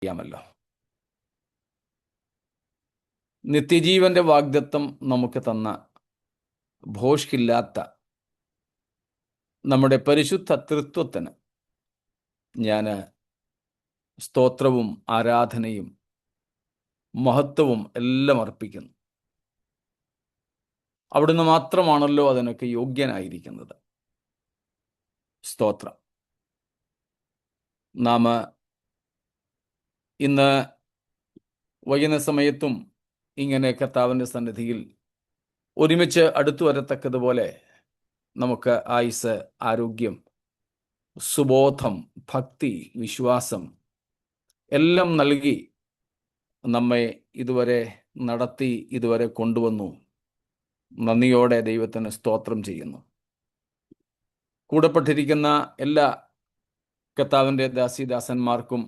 അറിയാമല്ലോ. നിത്യജീവന്റെ വാഗ്ദത്തം നമുക്ക് തന്ന ഭോഷ്കില്ലാത്ത നമ്മുടെ പരിശുദ്ധ തൃത്വത്തിന് ഞാൻ സ്തോത്രവും ആരാധനയും മഹത്വവും എല്ലാം അർപ്പിക്കുന്നു. അവിടുന്ന് മാത്രമാണല്ലോ അതിനൊക്കെ യോഗ്യനായിരിക്കുന്നത്. സ്തോത്രം. നാം ഇന്ന് വൈകുന്ന സമയത്തും ഇങ്ങനെ കർത്താവിൻ്റെ സന്നിധിയിൽ ഒരുമിച്ച് അടുത്തു വരത്തക്കതുപോലെ നമുക്ക് ആയുസ്, ആരോഗ്യം, സുബോധം, ഭക്തി, വിശ്വാസം എല്ലാം നൽകി നമ്മെ ഇതുവരെ നടത്തി ഇതുവരെ കൊണ്ടുവന്നു. നന്ദിയോടെ ദൈവത്തിന് സ്തോത്രം ചെയ്യുന്നു. കൂടപ്പെട്ടിരിക്കുന്ന എല്ലാ കർത്താവിൻ്റെ ദാസീദാസന്മാർക്കും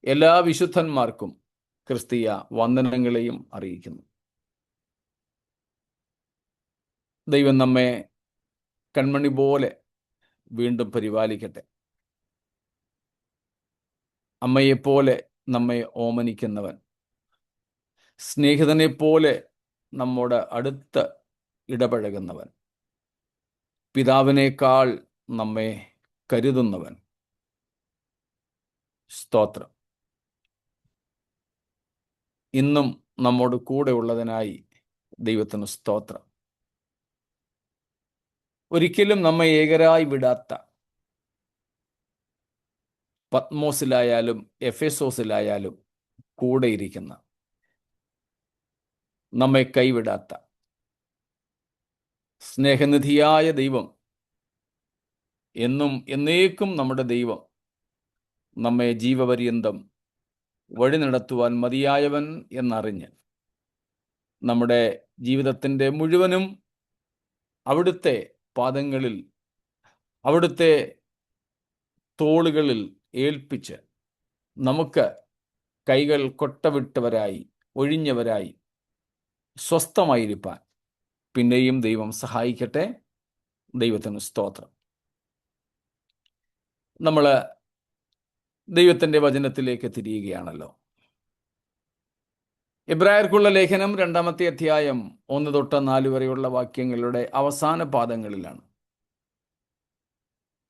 എല്ലാ വിശുദ്ധന്മാർക്കും ക്രിസ്തീയ വന്ദനങ്ങളെയും അറിയിക്കുന്നു. ദൈവം നമ്മെ കൺമണി പോലെ വീണ്ടും പരിപാലിക്കട്ടെ. അമ്മയെപ്പോലെ നമ്മെ ഓമനിക്കുന്നവൻ, സ്നേഹിതനെപ്പോലെ നമ്മോട് അടുത്ത് ഇടപഴകുന്നവൻ, പിതാവിനേക്കാൾ നമ്മെ കരുതുന്നവൻ. സ്തോത്രം. ഇന്നും നമ്മോട് കൂടെ ഉള്ളതിനായി ദൈവത്തിന് സ്തോത്രം. ഒരിക്കലും നമ്മെ ഏകരായി വിടാത്ത, പത്മോസിലായാലും എഫെസോസിലായാലും കൂടെ ഇരിക്കുന്ന, നമ്മെ കൈവിടാത്ത സ്നേഹനിധിയായ ദൈവം, എന്നും എന്നേക്കും നമ്മുടെ ദൈവം, നമ്മെ ജീവപര്യന്തം വഴി നടത്തുവാൻ മതിയായവൻ എന്നറിഞ്ഞ് നമ്മുടെ ജീവിതത്തിൻ്റെ മുഴുവനും അവിടുത്തെ പാദങ്ങളിൽ, അവിടുത്തെ തോളുകളിൽ ഏൽപ്പിച്ച് നമുക്ക് കൈകൾ കൊട്ടവിട്ടവരായി, ഒഴിഞ്ഞവരായി സ്വസ്ഥമായിരിക്കാൻ പിന്നെയും ദൈവം സഹായിക്കട്ടെ. ദൈവത്തിന് സ്തോത്രം. നമ്മൾ ദൈവത്തിൻ്റെ വചനത്തിലേക്ക് തിരിയുകയാണല്ലോ. എബ്രായർക്കുള്ള ലേഖനം 2-ാമത്തെ അധ്യായം 1 തൊട്ട് 4 വരെയുള്ള വാക്യങ്ങളുടെ അവസാന പാദങ്ങളിലാണ്.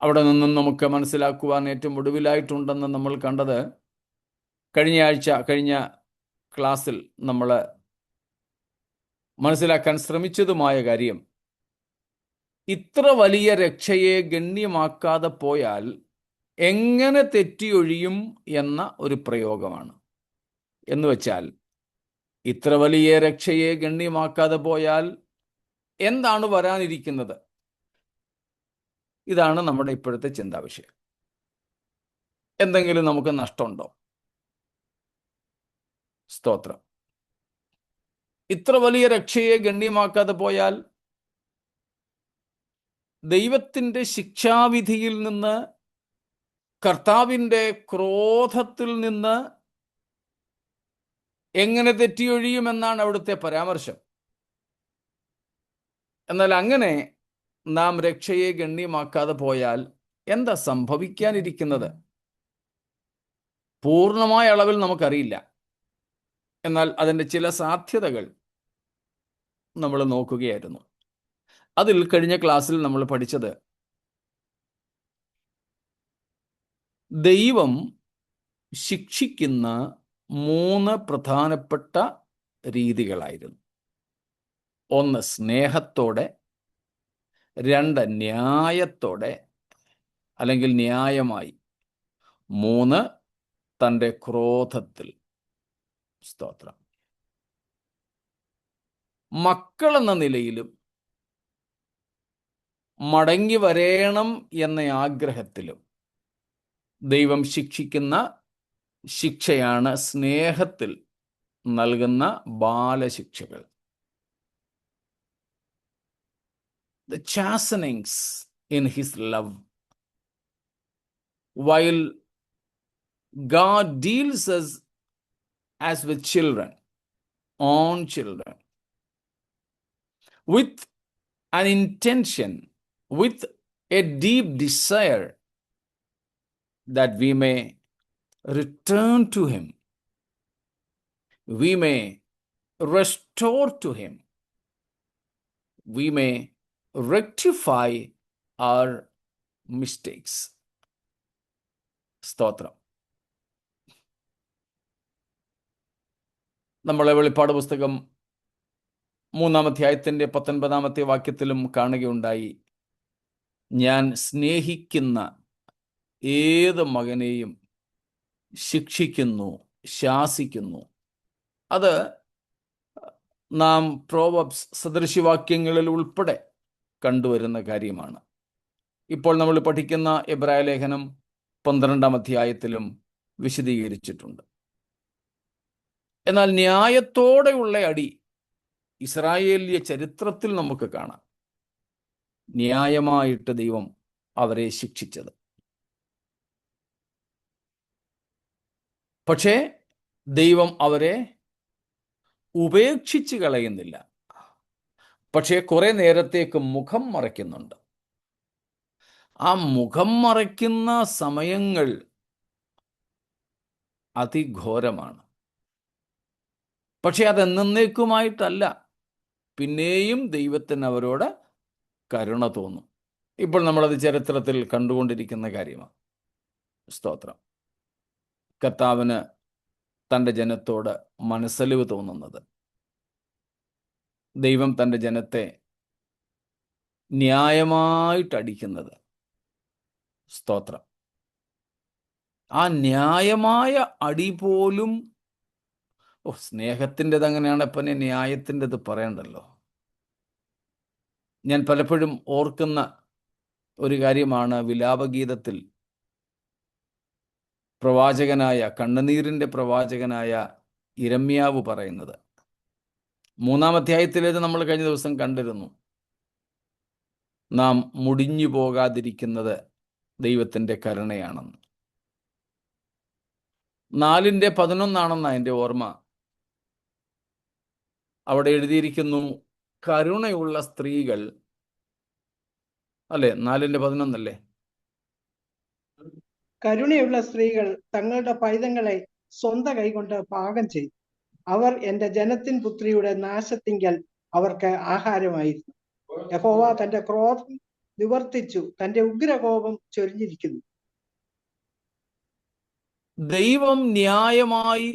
അവിടെ നിന്നും നമുക്ക് മനസ്സിലാക്കുവാൻ ഏറ്റവും ഒടുവിലായിട്ടുണ്ടെന്ന് നമ്മൾ കണ്ടത് കഴിഞ്ഞ ക്ലാസ്സിൽ നമ്മൾ മനസ്സിലാക്കാൻ ശ്രമിച്ചതുമായ കാര്യം, ഇത്ര വലിയ രക്ഷയെ ഗണ്യമാക്കാതെ പോയാൽ എങ്ങനെ തെറ്റിയൊഴിയും എന്ന ഒരു പ്രയോഗമാണ്. എന്ന് വെച്ചാൽ, ഇത്ര വലിയ രക്ഷയെ ഗണ്യമാക്കാതെ പോയാൽ എന്താണ് വരാനിരിക്കുന്നത്? ഇതാണ് നമ്മുടെ ഇപ്പോഴത്തെ ചിന്താവിഷയം. എന്തെങ്കിലും നമുക്ക് നഷ്ടമുണ്ടോ? സ്തോത്രം. ഇത്ര വലിയ രക്ഷയെ ഗണ്യമാക്കാതെ പോയാൽ ദൈവത്തിൻ്റെ ശിക്ഷാവിധിയിൽ നിന്ന്, കർത്താവിൻ്റെ ക്രോധത്തിൽ നിന്ന് എങ്ങനെ തെറ്റിയൊഴിയുമെന്നാണ് അവിടുത്തെ പരാമർശം. എന്നാൽ അങ്ങനെ നാം രക്ഷയെ ഗണ്യമാക്കാതെ പോയാൽ എന്താ സംഭവിക്കാനിരിക്കുന്നത്? പൂർണ്ണമായ അളവിൽ നമുക്കറിയില്ല. എന്നാൽ അതിൻ്റെ ചില സാധ്യതകൾ നമ്മൾ നോക്കുകയായിരുന്നു. അതിൽ കഴിഞ്ഞ ക്ലാസ്സിൽ നമ്മൾ പഠിച്ചത്, ദൈവം ശിക്ഷിക്കുന്ന 3 പ്രധാനപ്പെട്ട രീതികളായിരുന്നു. 1 സ്നേഹത്തോടെ, 2 ന്യായത്തോടെ അല്ലെങ്കിൽ ന്യായമായി, 3 തൻ്റെ ക്രോധത്തിൽ. സ്തോത്രം. മക്കളെന്ന നിലയിലും മടങ്ങി വരേണം എന്ന ആഗ്രഹത്തിലും ദൈവം ശിക്ഷിക്കുന്ന ശിക്ഷയാണ് സ്നേഹത്തിൽ നൽകുന്ന ബാലശിക്ഷകൾ. The chastenings in his love. While God deals us as with children, own children, with an intention, with a deep desire that we may return to Him. We may restore to Him. We may rectify our mistakes. സ്തോത്രം. നമ്മളെ വെളിപ്പാട് പുസ്തകം 3-ാം അധ്യായത്തിൻ്റെ 19-ാമത്തെ വാക്യത്തിലും കാണുകയുണ്ടായി, ഞാൻ സ്നേഹിക്കുന്ന ഏത് മകനെയും ശിക്ഷിക്കുന്നു, ശാസിക്കുന്നു. അത് നാം പ്രോവബ്സ് സദൃശവാക്യങ്ങളിൽ ഉൾപ്പെടെ കണ്ടുവരുന്ന കാര്യമാണ്. ഇപ്പോൾ നമ്മൾ പഠിക്കുന്ന എബ്രായ ലേഖനം 12-ാം അധ്യായത്തിലും വിശദീകരിച്ചിട്ടുണ്ട്. എന്നാൽ ന്യായത്തോടെയുള്ള അടി ഇസ്രായേലിയ ചരിത്രത്തിൽ നമുക്ക് കാണാം. ന്യായമായിട്ട് ദൈവം അവരെ ശിക്ഷിച്ചത്. പക്ഷേ ദൈവം അവരെ ഉപേക്ഷിച്ച് കളയുന്നില്ല. പക്ഷേ കുറെ നേരത്തേക്ക് മുഖം മറയ്ക്കുന്നുണ്ട്. ആ മുഖം മറയ്ക്കുന്ന സമയങ്ങൾ അതിഘോരമാണ്. പക്ഷെ അതെന്നേക്കുമായിട്ടല്ല. പിന്നെയും ദൈവത്തിന് അവരോട് കരുണ തോന്നും. ഇപ്പോൾ നമ്മളത് ചരിത്രത്തിൽ കണ്ടുകൊണ്ടിരിക്കുന്ന കാര്യമാണ്. സ്തോത്രം. കർത്താവിന് തൻ്റെ ജനത്തോട് മനസ്സലിവ് തോന്നുന്നത്, ദൈവം തൻ്റെ ജനത്തെ ന്യായമായിട്ടടിക്കുന്നത്. സ്തോത്രം. ആ ന്യായമായ അടി പോലും, സ്നേഹത്തിൻ്റെത് അങ്ങനെയാണ്, പിന്നെ ന്യായത്തിൻ്റെത് പറയണ്ടല്ലോ. ഞാൻ പലപ്പോഴും ഓർക്കുന്ന ഒരു കാര്യമാണ് വിലാപഗീതത്തിൽ പ്രവാചകനായ, കണ്ണുനീരിൻ്റെ പ്രവാചകനായ ഇരമ്യാവ് പറയുന്നത്. 3-ാം അധ്യായത്തിലേത് നമ്മൾ കഴിഞ്ഞ ദിവസം കണ്ടിരുന്നു. നാം മുടിഞ്ഞു പോകാതിരിക്കുന്നത് ദൈവത്തിൻ്റെ കരുണയാണെന്ന്. 4:11 എൻ്റെ ഓർമ്മ. അവിടെ എഴുതിയിരിക്കുന്നു, കരുണയുള്ള സ്ത്രീകൾ, അല്ലേ? 4:11 അല്ലേ? കരുണയുള്ള സ്ത്രീകൾ തങ്ങളുടെ പൈതങ്ങളെ സ്വന്തം കൈകൊണ്ട് പാകം ചെയ്തു. അവർ എന്റെ ജനത്തിൻ പുത്രിയുടെ നാശത്തിങ്കൽ അവർക്ക് ആഹാരമായിരുന്നു. യഹോവ തന്റെ ക്രോധം നിവർത്തിച്ചു, തന്റെ ഉഗ്രകോപം ചൊരിഞ്ഞിരിക്കുന്നു. ദൈവം ന്യായമായി,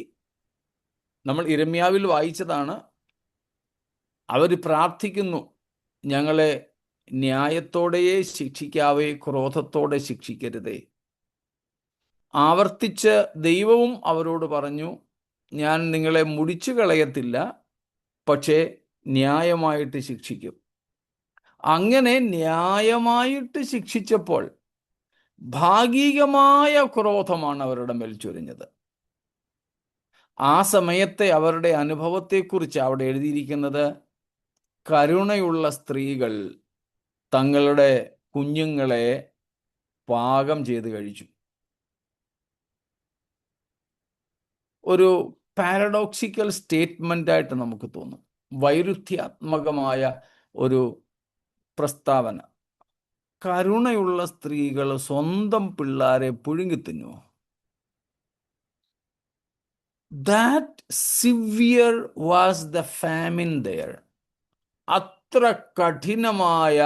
നമ്മൾ ഇരമ്യാവിൽ വായിച്ചതാണ്, അവർ പ്രാർത്ഥിക്കുന്നു, ഞങ്ങളെ ന്യായത്തോടെയേ ശിക്ഷിക്കാവേ, ക്രോധത്തോടെ ശിക്ഷിക്കരുതേ. ആവർത്തിച്ച് ദൈവവും അവരോട് പറഞ്ഞു, ഞാൻ നിങ്ങളെ മുടിച്ചു കളയത്തില്ല, പക്ഷേ ന്യായമായിട്ട് ശിക്ഷിക്കും. അങ്ങനെ ന്യായമായിട്ട് ശിക്ഷിച്ചപ്പോൾ ഭാഗികമായ ക്രോധമാണ് അവരുടെ മേൽ ചൊരിഞ്ഞത്. ആ സമയത്തെ അവരുടെ അനുഭവത്തെക്കുറിച്ച് അവിടെ എഴുതിയിരിക്കുന്നത്, കരുണയുള്ള സ്ത്രീകൾ തങ്ങളുടെ കുഞ്ഞുങ്ങളെ പാകം ചെയ്ത് കഴിച്ചു. ഒരു പാരഡോക്സിക്കൽ സ്റ്റേറ്റ്മെൻ്റ് ആയിട്ട് നമുക്ക് തോന്നും, വൈരുദ്ധ്യാത്മകമായ ഒരു പ്രസ്താവന. കരുണയുള്ള സ്ത്രീകൾ സ്വന്തം പിള്ളാരെ പുഴുങ്ങിത്തിന്നുവോ? That severe was the famine there. അത്ര കഠിനമായ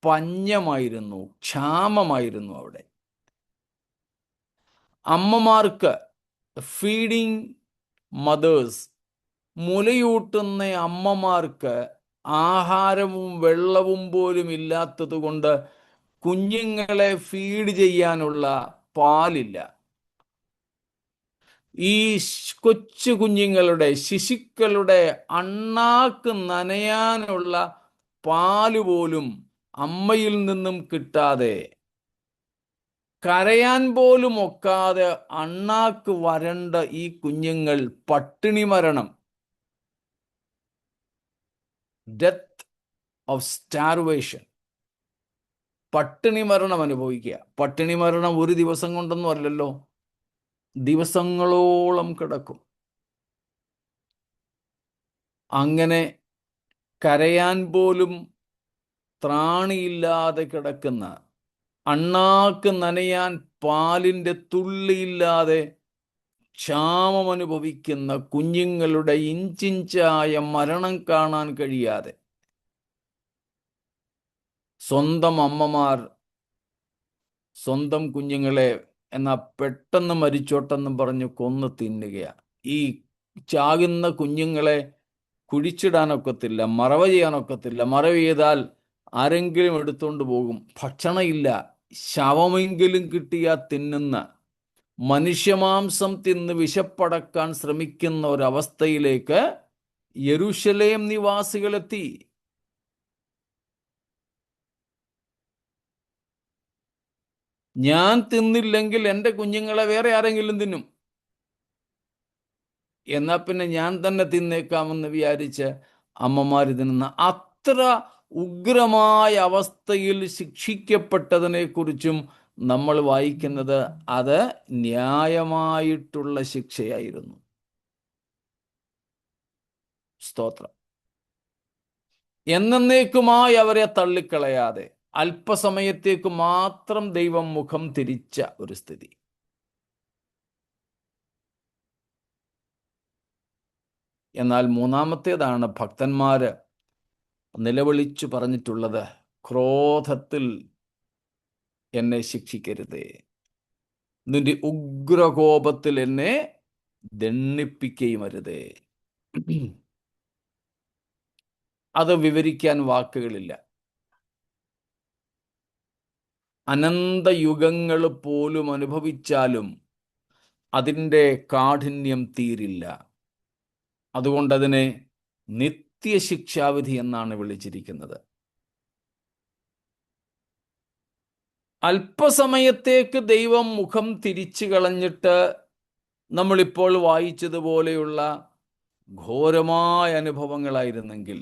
പഞ്ഞമായിരുന്നു, ക്ഷാമമായിരുന്നു അവിടെ. അമ്മമാർക്ക്, ഫീഡിങ് മദേഴ്സ്, മുലയൂട്ടുന്ന അമ്മമാർക്ക് ആഹാരവും വെള്ളവും പോലും ഇല്ലാത്തത് കൊണ്ട് കുഞ്ഞുങ്ങളെ ഫീഡ് ചെയ്യാനുള്ള പാലില്ല. ഈ കൊച്ചു കുഞ്ഞുങ്ങളുടെ, ശിശുക്കളുടെ അണ്ണാക്ക് നനയാനുള്ള പാല് പോലും അമ്മയിൽ നിന്നും കിട്ടാതെ, കരയാൻ പോലും ഒക്കാതെ അണ്ണാക്ക് വരണ്ട ഈ കുഞ്ഞുങ്ങൾ പട്ടിണി മരണം, ഡെത്ത് ഓഫ് സ്റ്റാർവേഷൻ, പട്ടിണി മരണം അനുഭവിക്കുക. പട്ടിണി മരണം ഒരു ദിവസം കൊണ്ടൊന്നും അല്ലല്ലോ, ദിവസങ്ങളോളം കിടക്കും. അങ്ങനെ കരയാൻ പോലും ത്രാണിയില്ലാതെ കിടക്കുന്ന, അണ്ണാക്ക് നനയാൻ പാലിൻ്റെ തുള്ളിയില്ലാതെ ക്ഷാമം അനുഭവിക്കുന്ന കുഞ്ഞുങ്ങളുടെ ഇഞ്ചിഞ്ചായ മരണം കാണാൻ കഴിയാതെ സ്വന്തം അമ്മമാർ സ്വന്തം കുഞ്ഞുങ്ങളെ എന്നാ പെട്ടെന്ന് മരിച്ചോട്ടെന്നും പറഞ്ഞ് കൊന്നു തിന്നുകയാണ്. ഈ ചാകുന്ന കുഞ്ഞുങ്ങളെ കുഴിച്ചിടാനൊക്കത്തില്ല, മറവ് ചെയ്യാനൊക്കത്തില്ല. മറവ് ചെയ്താൽ ആരെങ്കിലും എടുത്തുകൊണ്ട് പോകും. ഭക്ഷണമില്ല, ശവമെങ്കിലും കിട്ടിയാ തിന്നുന്ന, മനുഷ്യമാംസം തിന്ന് വിശപ്പടക്കാൻ ശ്രമിക്കുന്ന ഒരവസ്ഥയിലേക്ക് യെരൂശലേം നിവാസികളെത്തി. ഞാൻ തിന്നില്ലെങ്കിൽ എൻ്റെ കുഞ്ഞുങ്ങളെ വേറെ ആരെങ്കിലും തിന്നും, എന്നാ പിന്നെ ഞാൻ തന്നെ തിന്നേക്കാമെന്ന് വിചാരിച്ച് അമ്മമാർ തിന്നുന്ന അത്ര ഉഗ്രമായ അവസ്ഥയിൽ ശിക്ഷിക്കപ്പെട്ടതിനെ കുറിച്ചും നമ്മൾ വായിക്കുന്നത് അത് ന്യായമായിട്ടുള്ള ശിക്ഷയായിരുന്നു. സ്തോത്രം. എന്നേക്കുമായി അവരെ തള്ളിക്കളയാതെ അല്പസമയത്തേക്ക് മാത്രം ദൈവം മുഖം തിരിച്ച ഒരു സ്ഥിതി. എന്നാൽ മൂന്നാമത്തേതാണ് ഭക്തന്മാര് നിലവിളിച്ചു പറഞ്ഞിട്ടുള്ളത്, ക്രോധത്തിൽ എന്നെ ശിക്ഷിക്കരുതേ, നിന്റെ ഉഗ്രകോപത്തിൽ എന്നെ ദണ്ഡിപ്പിക്കുകയും അരുതേ. അത് വിവരിക്കാൻ വാക്കുകളില്ല. അനന്തയുഗങ്ങൾ പോലും അനുഭവിച്ചാലും അതിൻ്റെ കാഠിന്യം തീരില്ല. അതുകൊണ്ടതിനെ നിത്യശിക്ഷാവിധി എന്നാണ് വിളിച്ചിരിക്കുന്നത്. അല്പസമയത്തേക്ക് ദൈവം മുഖം തിരിച്ചു കളഞ്ഞിട്ട് നമ്മളിപ്പോൾ വായിച്ചതുപോലെയുള്ള ഘോരമായ അനുഭവങ്ങളായിരുന്നെങ്കിൽ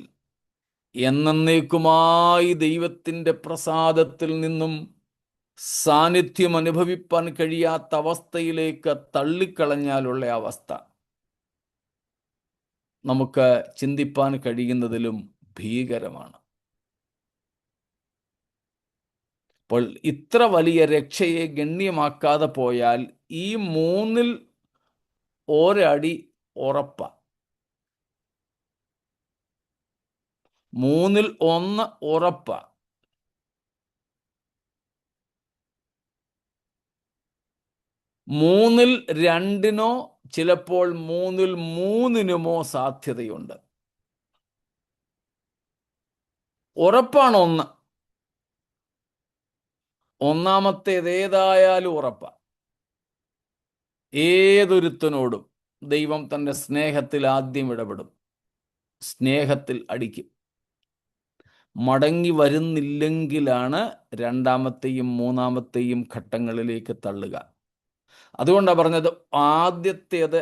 എന്നേക്കുമായി ദൈവത്തിൻ്റെ പ്രസാദത്തിൽ നിന്നും സാന്നിധ്യം അനുഭവിപ്പാൻ കഴിയാത്ത അവസ്ഥയിലേക്ക് തള്ളിക്കളഞ്ഞാലുള്ള അവസ്ഥ നമുക്ക് ചിന്തിപ്പാൻ കഴിയുന്നതിലും ഭീകരമാണ്. അപ്പോൾ ഇത്ര വലിയ രക്ഷയെ ഗണ്യമാക്കാതെ പോയാൽ ഈ മൂന്നിൽ ഒരടി ഉറപ്പ, മൂന്നിൽ ഒന്ന് ഉറപ്പ. മൂന്നിൽ രണ്ടിനോ ചിലപ്പോൾ മൂന്നിൽ മൂന്നിനുമോ സാധ്യതയുണ്ട്. ഉറപ്പാണ് ഒന്ന്. ഒന്നാമത്തേതേതായാലും ഉറപ്പ. ഏതൊരുത്തനോടും ദൈവം തൻ്റെ സ്നേഹത്തിൽ ആദ്യം ഇടപെടും, സ്നേഹത്തിൽ അടിക്കും. മടങ്ങി വരുന്നില്ലെങ്കിലാണ് രണ്ടാമത്തെയും മൂന്നാമത്തെയും ഘട്ടങ്ങളിലേക്ക് തള്ളുക. അതുകൊണ്ടാണ് പറഞ്ഞത്, ആദ്യത്തേത്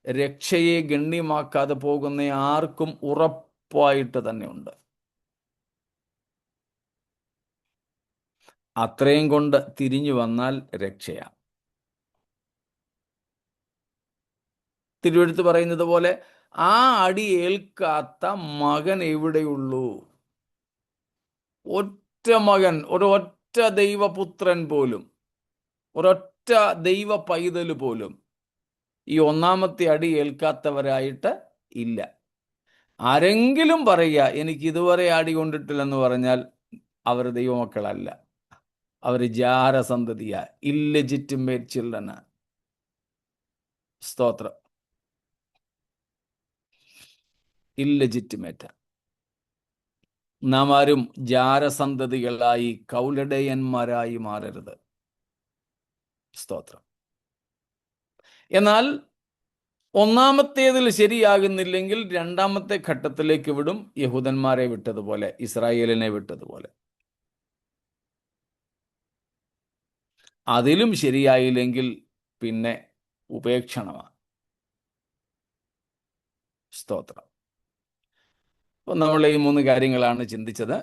രക്ഷയെ ഗണ്യമാക്കാതെ പോകുന്ന ആർക്കും ഉറപ്പായിട്ട് തന്നെ ഉണ്ട്. അത്രയും കൊണ്ട് തിരിഞ്ഞു വന്നാൽ രക്ഷയാണ്. തിരുവെഴുത്ത് പറയുന്നത് പോലെ ആ അടി ഏൽക്കാത്ത മകൻ എവിടെയുള്ളൂ? ഒറ്റ മകൻ, ഒരൊറ്റ ദൈവപുത്രൻ പോലും, ഒരൊറ്റ ദൈവ പൈതൽ പോലും ഈ ഒന്നാമത്തെ അടി ഏൽക്കാത്തവരായിട്ട് ഇല്ല. ആരെങ്കിലും പറയുക എനിക്ക് ഇതുവരെ അടി കൊണ്ടിട്ടില്ലെന്ന് പറഞ്ഞാൽ അവർ ദൈവമക്കളല്ല, അവർ ജാരസന്തതിയാ, ഇല്ലെജിറ്റിമേറ്റ് ചിൽഡ്രനാ. സ്തോത്രം. ഇല്ലെജിറ്റിമേറ്റ്. നാം ആരും ജാരസന്തതികളായി കൗലടയന്മാരായി മാറരുത്. സ്തോത്രം. എന്നാൽ ഒന്നാമത്തേതിൽ ശരിയാകുന്നില്ലെങ്കിൽ രണ്ടാമത്തെ ഘട്ടത്തിലേക്ക് വിടും, യഹൂദന്മാരെ വിട്ടതുപോലെ, ഇസ്രായേലിനെ വിട്ടതുപോലെ. അതിലും ശരിയായില്ലെങ്കിൽ പിന്നെ ഉപേക്ഷണമാണ്. സ്തോത്രം. അപ്പം നമ്മൾ ഈ 3 കാര്യങ്ങളാണ് ചിന്തിച്ചത്.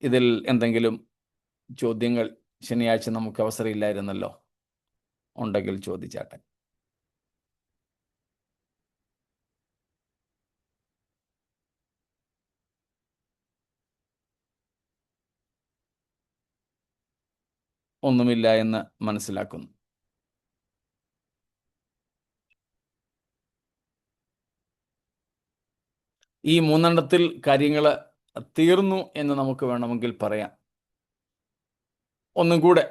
ഇതിൽ എന്തെങ്കിലും ചോദ്യങ്ങൾ ശനിയാഴ്ച നമുക്ക് അവസരമില്ലായിരുന്നല്ലോ, ഉണ്ടെങ്കിൽ ചോദിച്ചാട്ടെ. ഒന്നുമില്ല എന്ന് മനസ്സിലാക്കുന്നു. ഈ മൂന്നെണ്ണത്തിൽ കാര്യങ്ങൾ തീർന്നു എന്ന് നമുക്ക് വേണമെങ്കിൽ പറയാം. ഒന്നും കൂടെ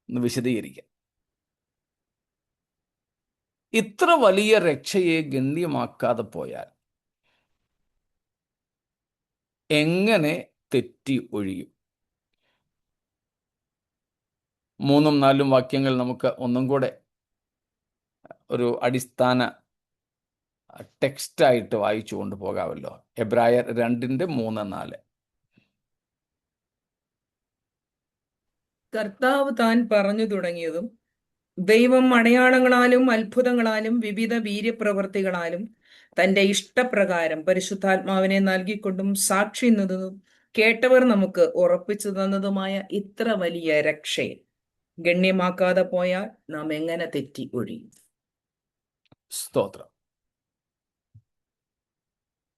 ഒന്ന് വിശദീകരിക്കാം. ഇത്ര വലിയ രക്ഷയെ ഗണ്യമാക്കാതെ പോയാൽ എങ്ങനെ തെറ്റി ഒഴിയും? 3ഉം 4ഉം വാക്യങ്ങൾ നമുക്ക് ഒന്നും കൂടെ ഒരു അടിസ്ഥാന ടെക്സ്റ്റായിട്ട് വായിച്ചു കൊണ്ടുപോകാമല്ലോ. എബ്രായർ 2:3-4. കർത്താവ് താൻ പറഞ്ഞു തുടങ്ങിയതും ദൈവം അടയാളങ്ങളാലും അത്ഭുതങ്ങളാലും വിവിധ വീര്യപ്രവർത്തികളാലും തന്റെ ഇഷ്ടപ്രകാരം പരിശുദ്ധാത്മാവിനെ നൽകിക്കൊണ്ടും സാക്ഷി നിന്നതും കേട്ടവർ നമുക്ക് ഉറപ്പിച്ചു തന്നതുമായ ഇത്ര വലിയ രക്ഷയെ ഗണ്യമാക്കാതെ പോയാൽ നാം എങ്ങനെ തെറ്റി ഒഴിയും? സ്തോത്രം.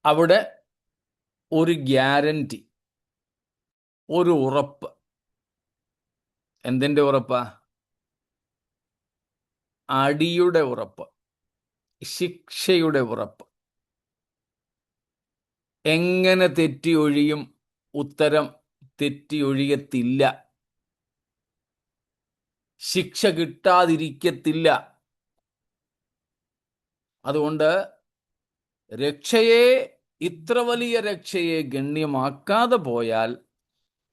അവിടെ ഒരു ഗ്യാരണ്ടി, ഒരു ഉറപ്പ്. എന്തിൻ്റെ ഉറപ്പാ? അടിയുടെ ഉറപ്പ്, ശിക്ഷയുടെ ഉറപ്പ്. എങ്ങനെ തെറ്റി ഒഴിയും? ഉത്തരം: തെറ്റി ഒഴിയത്തില്ല. ശിക്ഷ കിട്ടാതിരിക്കത്തില്ല. അതുകൊണ്ട് രക്ഷയെ, ഇത്ര വലിയ രക്ഷയെ ഗണ്യമാക്കാതെ പോയാൽ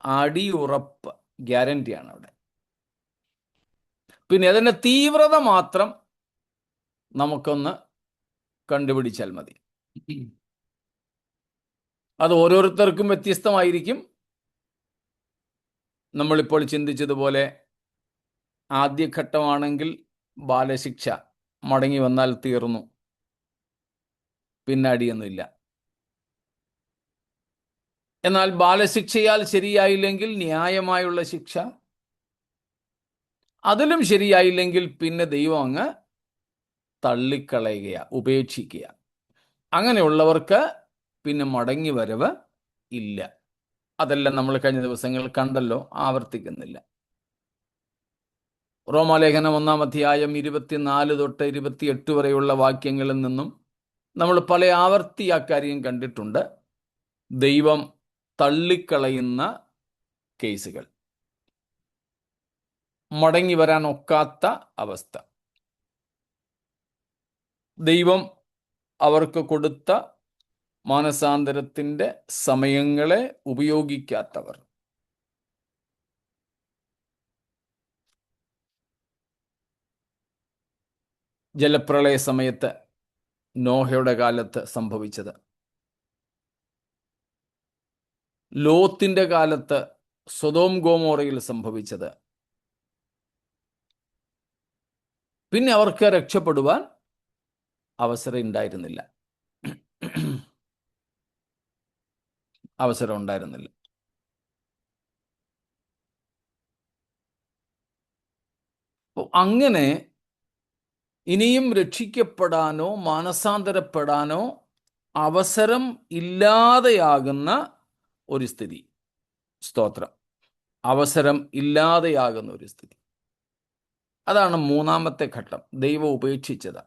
അടിയുറപ്പ്, ഗ്യാരണ്ടിയാണ് അവിടെ. പിന്നെ അതിൻ്റെ തീവ്രത മാത്രം നമുക്കൊന്ന് കണ്ടുപിടിച്ചാൽ മതി. അത് ഓരോരുത്തർക്കും വ്യത്യസ്തമായിരിക്കും. നമ്മളിപ്പോൾ ചിന്തിച്ചതുപോലെ ആദ്യഘട്ടമാണെങ്കിൽ ബാലശിക്ഷ, മടങ്ങി വന്നാൽ തീർന്നു, പിന്നെ അടിയൊന്നുമില്ല. എന്നാൽ ബാലശിക്ഷയാൽ ശരിയായില്ലെങ്കിൽ ന്യായമായുള്ള ശിക്ഷ, അതിലും ശരിയായില്ലെങ്കിൽ പിന്നെ ദൈവം അങ്ങ് തള്ളിക്കളയുക, ഉപേക്ഷിക്കുക. അങ്ങനെയുള്ളവർക്ക് പിന്നെ മടങ്ങി വരവ് ഇല്ല. അതെല്ലാം നമ്മൾ കഴിഞ്ഞ ദിവസങ്ങൾ കണ്ടല്ലോ, ആവർത്തിക്കുന്നില്ല. റോമാലേഖനം 1-ാം അധ്യായം 24-28 വരെയുള്ള വാക്യങ്ങളിൽ നിന്നും നമ്മൾ പല ആവർത്തി ആ കാര്യം കണ്ടിട്ടുണ്ട്. ദൈവം തള്ളിക്കളയുന്ന കേസുകൾ, മടങ്ങി വരാൻ ഒക്കാത്ത അവസ്ഥ, ദൈവം അവർക്ക് കൊടുത്ത മാനസാന്തരത്തിൻ്റെ സമയങ്ങളെ ഉപയോഗിക്കാത്തവർ. ജലപ്രളയ സമയത്ത്, നോഹയുടെ കാലത്ത് സംഭവിച്ചത്, ലോത്തിന്റെ കാലത്ത് സൊദോം ഗോമോറയിൽ സംഭവിച്ചത്, പിന്നെ അവർക്ക് രക്ഷപ്പെടുവാൻ അവസരം ഉണ്ടായിരുന്നില്ല. അങ്ങനെ ഇനിയും രക്ഷിക്കപ്പെടാനോ മാനസാന്തരപ്പെടാനോ അവസരം ഇല്ലാതെയാകുന്ന ഒരു സ്ഥിതി. സ്തോത്രം. അവസരം ഇല്ലാതെയാകുന്ന ഒരു സ്ഥിതി. അതാണ് 3-ാമത്തെ ഘട്ടം. ദൈവം ഉപേക്ഷിച്ചത്.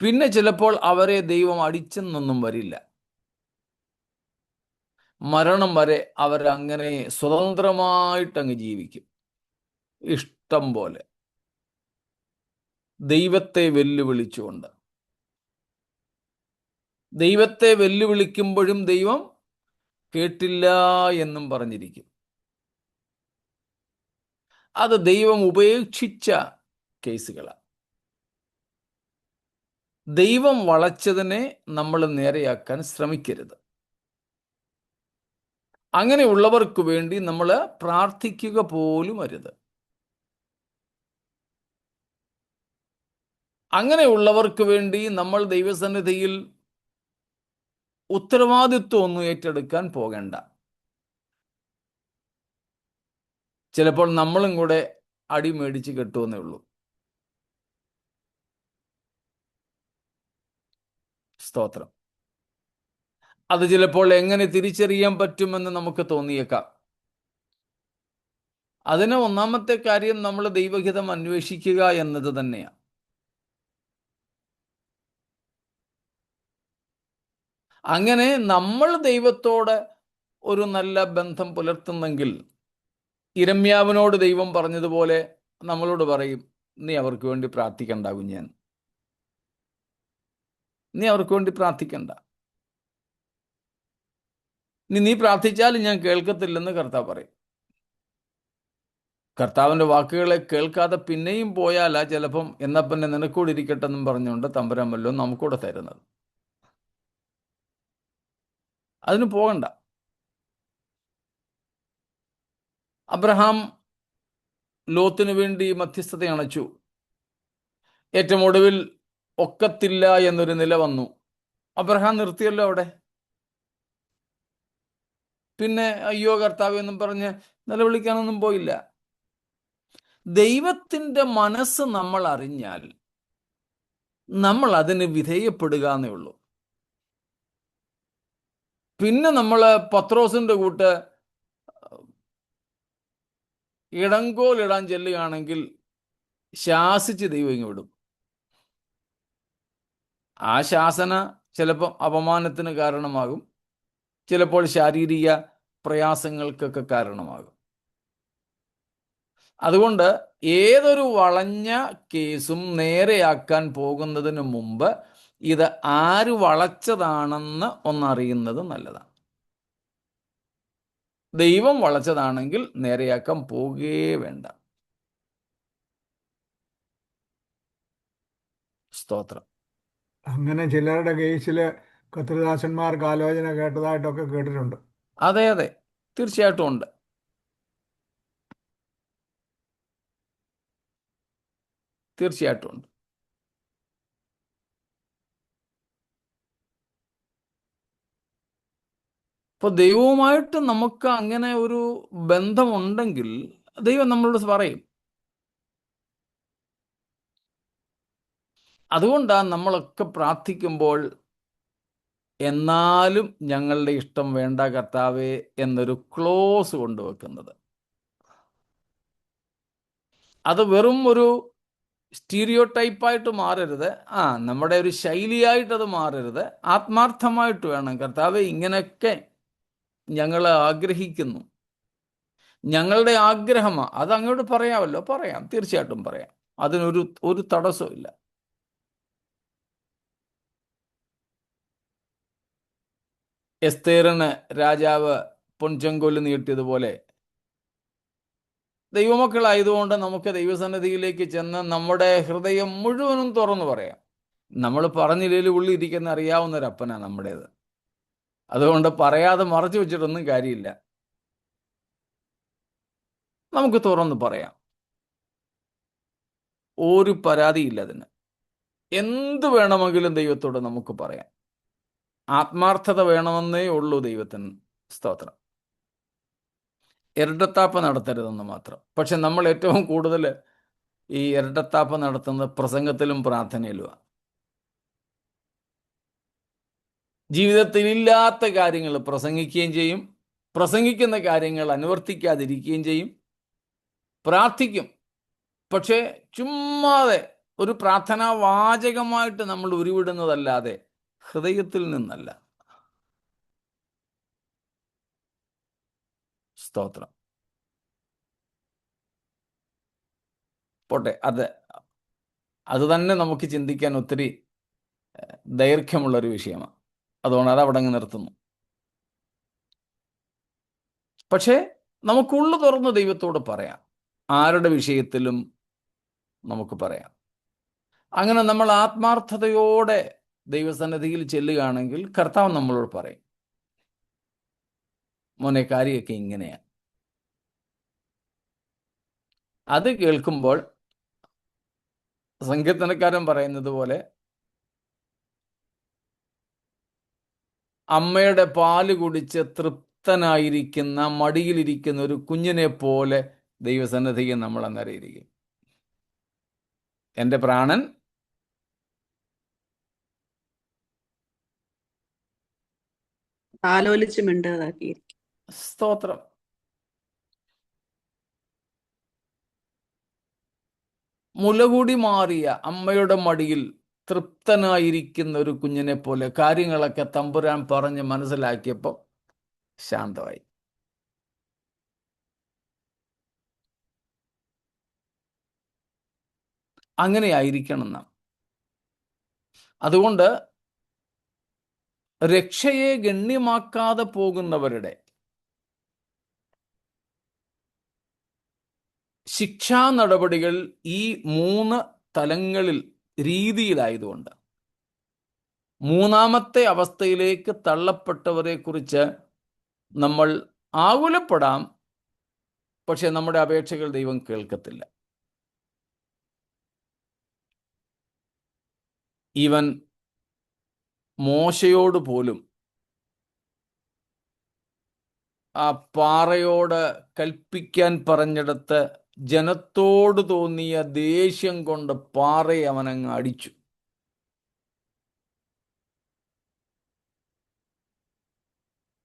പിന്നെ ചിലപ്പോൾ അവരെ ദൈവം അടിച്ചെന്നൊന്നും വരില്ല. മരണം വരെ അവരങ്ങനെ സ്വതന്ത്രമായിട്ടങ്ങ് ജീവിക്കും, ഇഷ്ടം പോലെ, ദൈവത്തെ വെല്ലുവിളിച്ചുകൊണ്ട്. ദൈവത്തെ വെല്ലുവിളിക്കുമ്പോഴും ദൈവം കേട്ടില്ല എന്നും പറഞ്ഞിരിക്കും. അത് ദൈവം ഉപേക്ഷിച്ച കേസുകളാണ്. ദൈവം വളച്ചതിനെ നമ്മൾ നേരെയാക്കാൻ ശ്രമിക്കരുത്. അങ്ങനെയുള്ളവർക്ക് വേണ്ടി നമ്മൾ പ്രാർത്ഥിക്കുക പോലും അരുത്. അങ്ങനെയുള്ളവർക്ക് വേണ്ടി നമ്മൾ ദൈവസന്നിധിയിൽ ഉത്തരവാദിത്വം ഒന്നും ഏറ്റെടുക്കാൻ പോകണ്ട. ചിലപ്പോൾ നമ്മളും കൂടെ അടി മേടിച്ച് കെട്ടുമെന്നേ ഉള്ളൂ. സ്തോത്രം. അത് ചിലപ്പോൾ എങ്ങനെ തിരിച്ചറിയാൻ പറ്റുമെന്ന് നമുക്ക് തോന്നിയേക്കാം. അതിന് ഒന്നാമത്തെ കാര്യം നമ്മൾ ദൈവഹിതം അന്വേഷിക്കുക എന്നത് തന്നെയാണ്. അങ്ങനെ നമ്മൾ ദൈവത്തോട് ഒരു നല്ല ബന്ധം പുലർത്തുന്നെങ്കിൽ യിരെമ്യാവിനോട് ദൈവം പറഞ്ഞതുപോലെ നമ്മളോട് പറയും, നീ അവർക്ക് വേണ്ടി പ്രാർത്ഥിക്കണ്ട കുഞ്ഞൻ, നീ അവർക്ക് വേണ്ടി പ്രാർത്ഥിക്കണ്ട, നീ പ്രാർത്ഥിച്ചാലും ഞാൻ കേൾക്കത്തില്ലെന്ന് കർത്താവ് പറയും. കർത്താവിൻ്റെ വാക്കുകളെ കേൾക്കാതെ പിന്നെയും പോയാലാ ചിലപ്പം എന്നാ പിന്നെ നിനക്കൂടെ ഇരിക്കട്ടെ എന്നും പറഞ്ഞുകൊണ്ട് തമ്പുരാൻ വല്ലതും നമുക്കൂടെ തരുന്നത്. അതിന് പോകണ്ട. അബ്രഹാം ലോത്തിന് വേണ്ടി മധ്യസ്ഥത അണച്ചു. ഏറ്റവും ഒടുവിൽ ഒക്കത്തില്ല എന്നൊരു നില വന്നു. അബ്രഹാം നിർത്തിയല്ലോ അവിടെ. പിന്നെ അയ്യോ കർത്താവ് എന്നും പറഞ്ഞ് നിലവിളിക്കാനൊന്നും പോയില്ല. ദൈവത്തിൻ്റെ മനസ്സ് നമ്മൾ അറിഞ്ഞാൽ നമ്മൾ അതിന് വിധേയപ്പെടുക എന്നേ ഉള്ളൂ. പിന്നെ നമ്മൾ പത്രോസിന്റെ കൂട്ട് ഇടങ്കോലിടാൻ ചെല്ലുകയാണെങ്കിൽ ശാസിച്ച് ദൈവം ഇങ്ങ് വിടും. ആ ശാസന ചിലപ്പോൾ അപമാനത്തിന് കാരണമാകും, ചിലപ്പോൾ ശാരീരിക പ്രയാസങ്ങൾക്കൊക്കെ കാരണമാകും. അതുകൊണ്ട് ഏതൊരു വളഞ്ഞ കേസും നേരെയാക്കാൻ പോകുന്നതിന് മുമ്പ് ഇത് ആര് വളച്ചതാണെന്ന് ഒന്നറിയുന്നത് നല്ലതാണ്. ദൈവം വളച്ചതാണെങ്കിൽ നേരെയാക്കാൻ പോകുകയേ വേണ്ട. സ്തോത്രം. അങ്ങനെ ചിലരുടെ കേസിൽ കർത്തൃദാസന്മാർക്ക് ആലോചന കേട്ടതായിട്ടൊക്കെ കേട്ടിട്ടുണ്ട്. അതെ അതെ, തീർച്ചയായിട്ടും ഉണ്ട്. തീർച്ചയായിട്ടും ഉണ്ട്. ഇപ്പോൾ ദൈവവുമായിട്ട് നമുക്ക് അങ്ങനെ ഒരു ബന്ധമുണ്ടെങ്കിൽ ദൈവം നമ്മളോട് പറയും. അതുകൊണ്ടാണ് നമ്മളൊക്കെ പ്രാർത്ഥിക്കുമ്പോൾ എന്നാലും ഞങ്ങളുടെ ഇഷ്ടം വേണ്ട കർത്താവേ എന്നൊരു ക്ലോസ് കൊണ്ടുവെക്കുന്നത്. അത് വെറും ഒരു സ്റ്റീരിയോ ടൈപ്പായിട്ട് മാറരുത്, നമ്മുടെ ഒരു ശൈലിയായിട്ടത് മാറരുത്. ആത്മാർത്ഥമായിട്ട് വേണം, കർത്താവേ ഇങ്ങനെയൊക്കെ ഞങ്ങൾ ആഗ്രഹിക്കുന്നു, ഞങ്ങളുടെ ആഗ്രഹമാണ്. അത് അങ്ങോട്ട് പറയാമല്ലോ, പറയാം, തീർച്ചയായിട്ടും പറയാം. അതിനൊരു തടസ്സവും ഇല്ല. എസ്തേറിന് രാജാവ് പൊൻചെങ്കോല് നീട്ടിയതുപോലെ ദൈവമക്കളായതുകൊണ്ട് നമുക്ക് ദൈവസന്നിധിയിലേക്ക് ചെന്ന് നമ്മുടെ ഹൃദയം മുഴുവനും തുറന്നു പറയാം. നമ്മൾ പറഞ്ഞില്ലേലും ഉള്ളിൽ ഇരിക്കുന്ന അറിയാവുന്ന ഒരു അപ്പനാണ് നമ്മുടേത്. അതുകൊണ്ട് പറയാതെ മറച്ചു വെച്ചിട്ടൊന്നും കാര്യമില്ല. നമുക്ക് തുറന്ന് പറയാം, ഒരു പരാതിയില്ല അതിന്. എന്ത് വേണമെങ്കിലും ദൈവത്തോട് നമുക്ക് പറയാം. ആത്മാർത്ഥത വേണമെന്നേ ഉള്ളൂ ദൈവത്തിന്. സ്തോത്രം. ഇരട്ടത്താപ്പ് നടത്തരുതെന്ന് മാത്രം. പക്ഷെ നമ്മൾ ഏറ്റവും കൂടുതൽ ഈ ഇരട്ടത്താപ്പ് നടത്തുന്നത് പ്രസംഗത്തിലും പ്രാർത്ഥനയിലുമാണ്. ജീവിതത്തിൽ ഇല്ലാത്ത കാര്യങ്ങൾ പ്രസംഗിക്കുകയും ചെയ്യും, പ്രസംഗിക്കുന്ന കാര്യങ്ങൾ അനുവർത്തിക്കാതിരിക്കുകയും ചെയ്യും. പ്രാർത്ഥിക്കും, പക്ഷേ ചുമ്മാതെ ഒരു പ്രാർത്ഥനാ വാചകമായിട്ട് നമ്മൾ ഉരുവിടുന്നതല്ലാതെ ഹൃദയത്തിൽ നിന്നല്ല. സ്തോത്രം. പോട്ടെ, അത് തന്നെ നമുക്ക് ചിന്തിക്കാൻ ഒത്തിരി ദൈർഘ്യമുള്ളൊരു വിഷയമാണ്. അതുകൊണ്ട് അത് അവിടെ അങ്ങ് നിർത്തുന്നു. പക്ഷേ നമുക്കുള്ളു തുറന്ന് ദൈവത്തോട് പറയാം, ആരുടെ വിഷയത്തിലും നമുക്ക് പറയാം. അങ്ങനെ നമ്മൾ ആത്മാർത്ഥതയോടെ ദൈവസന്നിധിയിൽ ചെല്ലുകയാണെങ്കിൽ കർത്താവ് നമ്മളോട് പറയും, മോനെ കാര്യമൊക്കെ ഇങ്ങനെയാണ്. അത് കേൾക്കുമ്പോൾ സങ്കീർത്തനക്കാരൻ പറയുന്നത് പോലെ അമ്മയുടെ പാല് കുടിച്ച് തൃപ്തനായിരിക്കുന്ന മടിയിലിരിക്കുന്ന ഒരു കുഞ്ഞിനെ പോലെ ദൈവസന്നിധിയിൽ നമ്മൾ അന്നേരം ഇരിക്കും. എൻ്റെ പ്രാണൻ താലോലിച്ച് മിണ്ടതാക്കിയിരിക്കും. സ്തോത്രം. മുലകൂടി മാറിയ അമ്മയുടെ മടിയിൽ തൃപ്തനായിരിക്കുന്ന ഒരു കുഞ്ഞിനെ പോലെ കാര്യങ്ങളൊക്കെ തമ്പുരാൻ പറഞ്ഞ് മനസ്സിലാക്കിയപ്പോൾ ശാന്തമായി. അങ്ങനെയായിരിക്കണം നാം. അതുകൊണ്ട് രക്ഷയെ ഗണ്യമാക്കാതെ പോകുന്നവരുടെ ശിക്ഷാ നടപടികൾ ഈ 3 തലങ്ങളിൽ രീതിയിലായതുകൊണ്ട് മൂന്നാമത്തെ അവസ്ഥയിലേക്ക് തള്ളപ്പെട്ടവരെ കുറിച്ച് നമ്മൾ ആകുലപ്പെടാം. പക്ഷെ നമ്മുടെ അപേക്ഷകൾ ദൈവം കേൾക്കത്തില്ല. ഈവൻ മോശയോട് പോലും ആ പാറയോട് കൽപ്പിക്കാൻ പറഞ്ഞിടത്ത് ജനത്തോട് തോന്നിയ ദേഷ്യം കൊണ്ട് പാറയെ അവനങ്ങ് അടിച്ചു.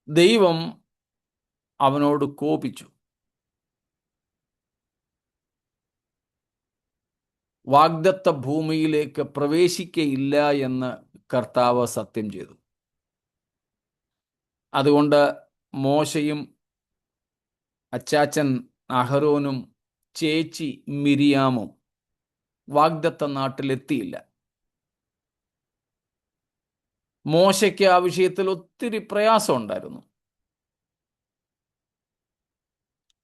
ദൈവം അവനോട് കോപിച്ചു. വാഗ്ദത്ത ഭൂമിയിലേക്ക് പ്രവേശിക്കയില്ല എന്ന് കർത്താവ് സത്യം ചെയ്തു. അതുകൊണ്ട് മോശയും അച്ചാച്ചൻ അഹരോനും ചേച്ചി മിരിയാമും വാഗ്ദത്ത നാട്ടിലെത്തിയില്ല. മോശയ്ക്ക് ആ വിഷയത്തിൽ ഒത്തിരി പ്രയാസം ഉണ്ടായിരുന്നു.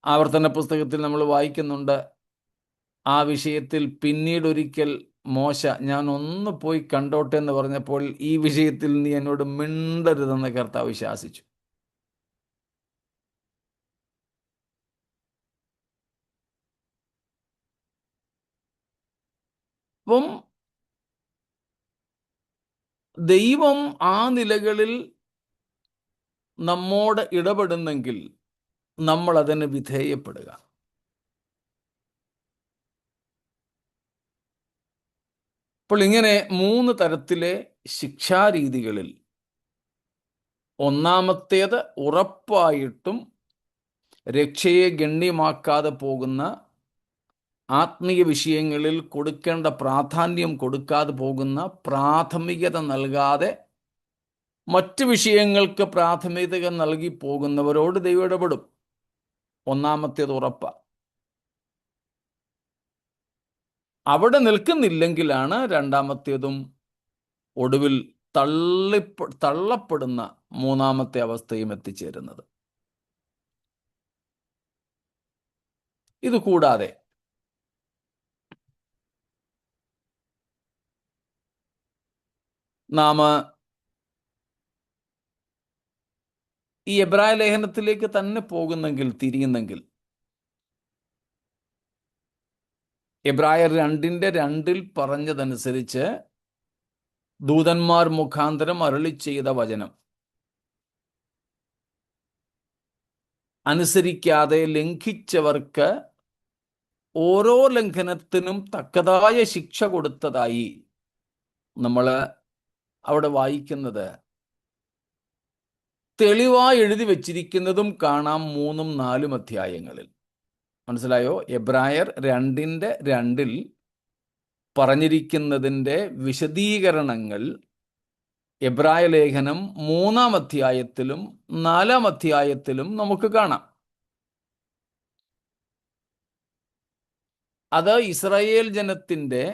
ആവർത്തന പുസ്തകത്തിൽ നമ്മൾ വായിക്കുന്നുണ്ട്, ആ വിഷയത്തിൽ പിന്നീടൊരിക്കൽ മോശ ഞാൻ ഒന്ന് പോയി കണ്ടോട്ടെ എന്ന് പറഞ്ഞപ്പോൾ ഈ വിഷയത്തിൽ നീ എന്നോട് മിണ്ടരുതെന്ന് കർത്താവ് ശാസിച്ചു. അപ്പം ദൈവം ആ നിലകളിൽ നമ്മോട് ഇടപെടുന്നെങ്കിൽ നമ്മൾ അതിന് വിധേയപ്പെടുക. അപ്പോൾ ഇങ്ങനെ 3 തരത്തിലെ ശിക്ഷാരീതികളിൽ ഒന്നാമത്തേത് ഉറപ്പായിട്ടും രക്ഷയെ ഗണ്യമാക്കാതെ പോകുന്ന ആത്മീയ വിഷയങ്ങളിൽ കൊടുക്കേണ്ട പ്രാധാന്യം കൊടുക്കാതെ പോകുന്ന, പ്രാഥമികത നൽകാതെ മറ്റ് വിഷയങ്ങൾക്ക് പ്രാഥമികത നൽകി പോകുന്നവരോട് ദൈവം ഇടപെടും. ഒന്നാമത്തേത് ഉറപ്പാണ്. അവിടെ നിൽക്കുന്നില്ലെങ്കിലാണ് രണ്ടാമത്തേതും ഒടുവിൽ തള്ളപ്പെടുന്ന മൂന്നാമത്തെ അവസ്ഥയും എത്തിച്ചേരുന്നത്. ഇതുകൂടാതെ നാം ഈ എബ്രായ ലേഖനത്തിലേക്ക് തന്നെ തിരിയുന്നെങ്കിൽ എബ്രായർ 2:2 പറഞ്ഞതനുസരിച്ച് ദൂതന്മാർ മുഖാന്തരം അരുളി ചെയ്ത വചനം അനുസരിക്കാതെ ലംഘിച്ചവർക്ക് ഓരോ ലംഘനത്തിനും തക്കതായ ശിക്ഷ കൊടുത്തതായി നമ്മൾ അവിടെ വായിക്കുന്നത് തെളിവായി എഴുതി വച്ചിരിക്കുന്നതും കാണാം 3-4 അധ്യായങ്ങളിൽ. മനസ്സിലായോ? എബ്രായർ 2:2 പറഞ്ഞിരിക്കുന്നതിൻ്റെ വിശദീകരണങ്ങൾ എബ്രായ ലേഖനം 3-ാം അധ്യായത്തിലും 4-ാം അധ്യായത്തിലും നമുക്ക് കാണാം. അത് ഇസ്രായേൽ ജനത്തിൻ്റെ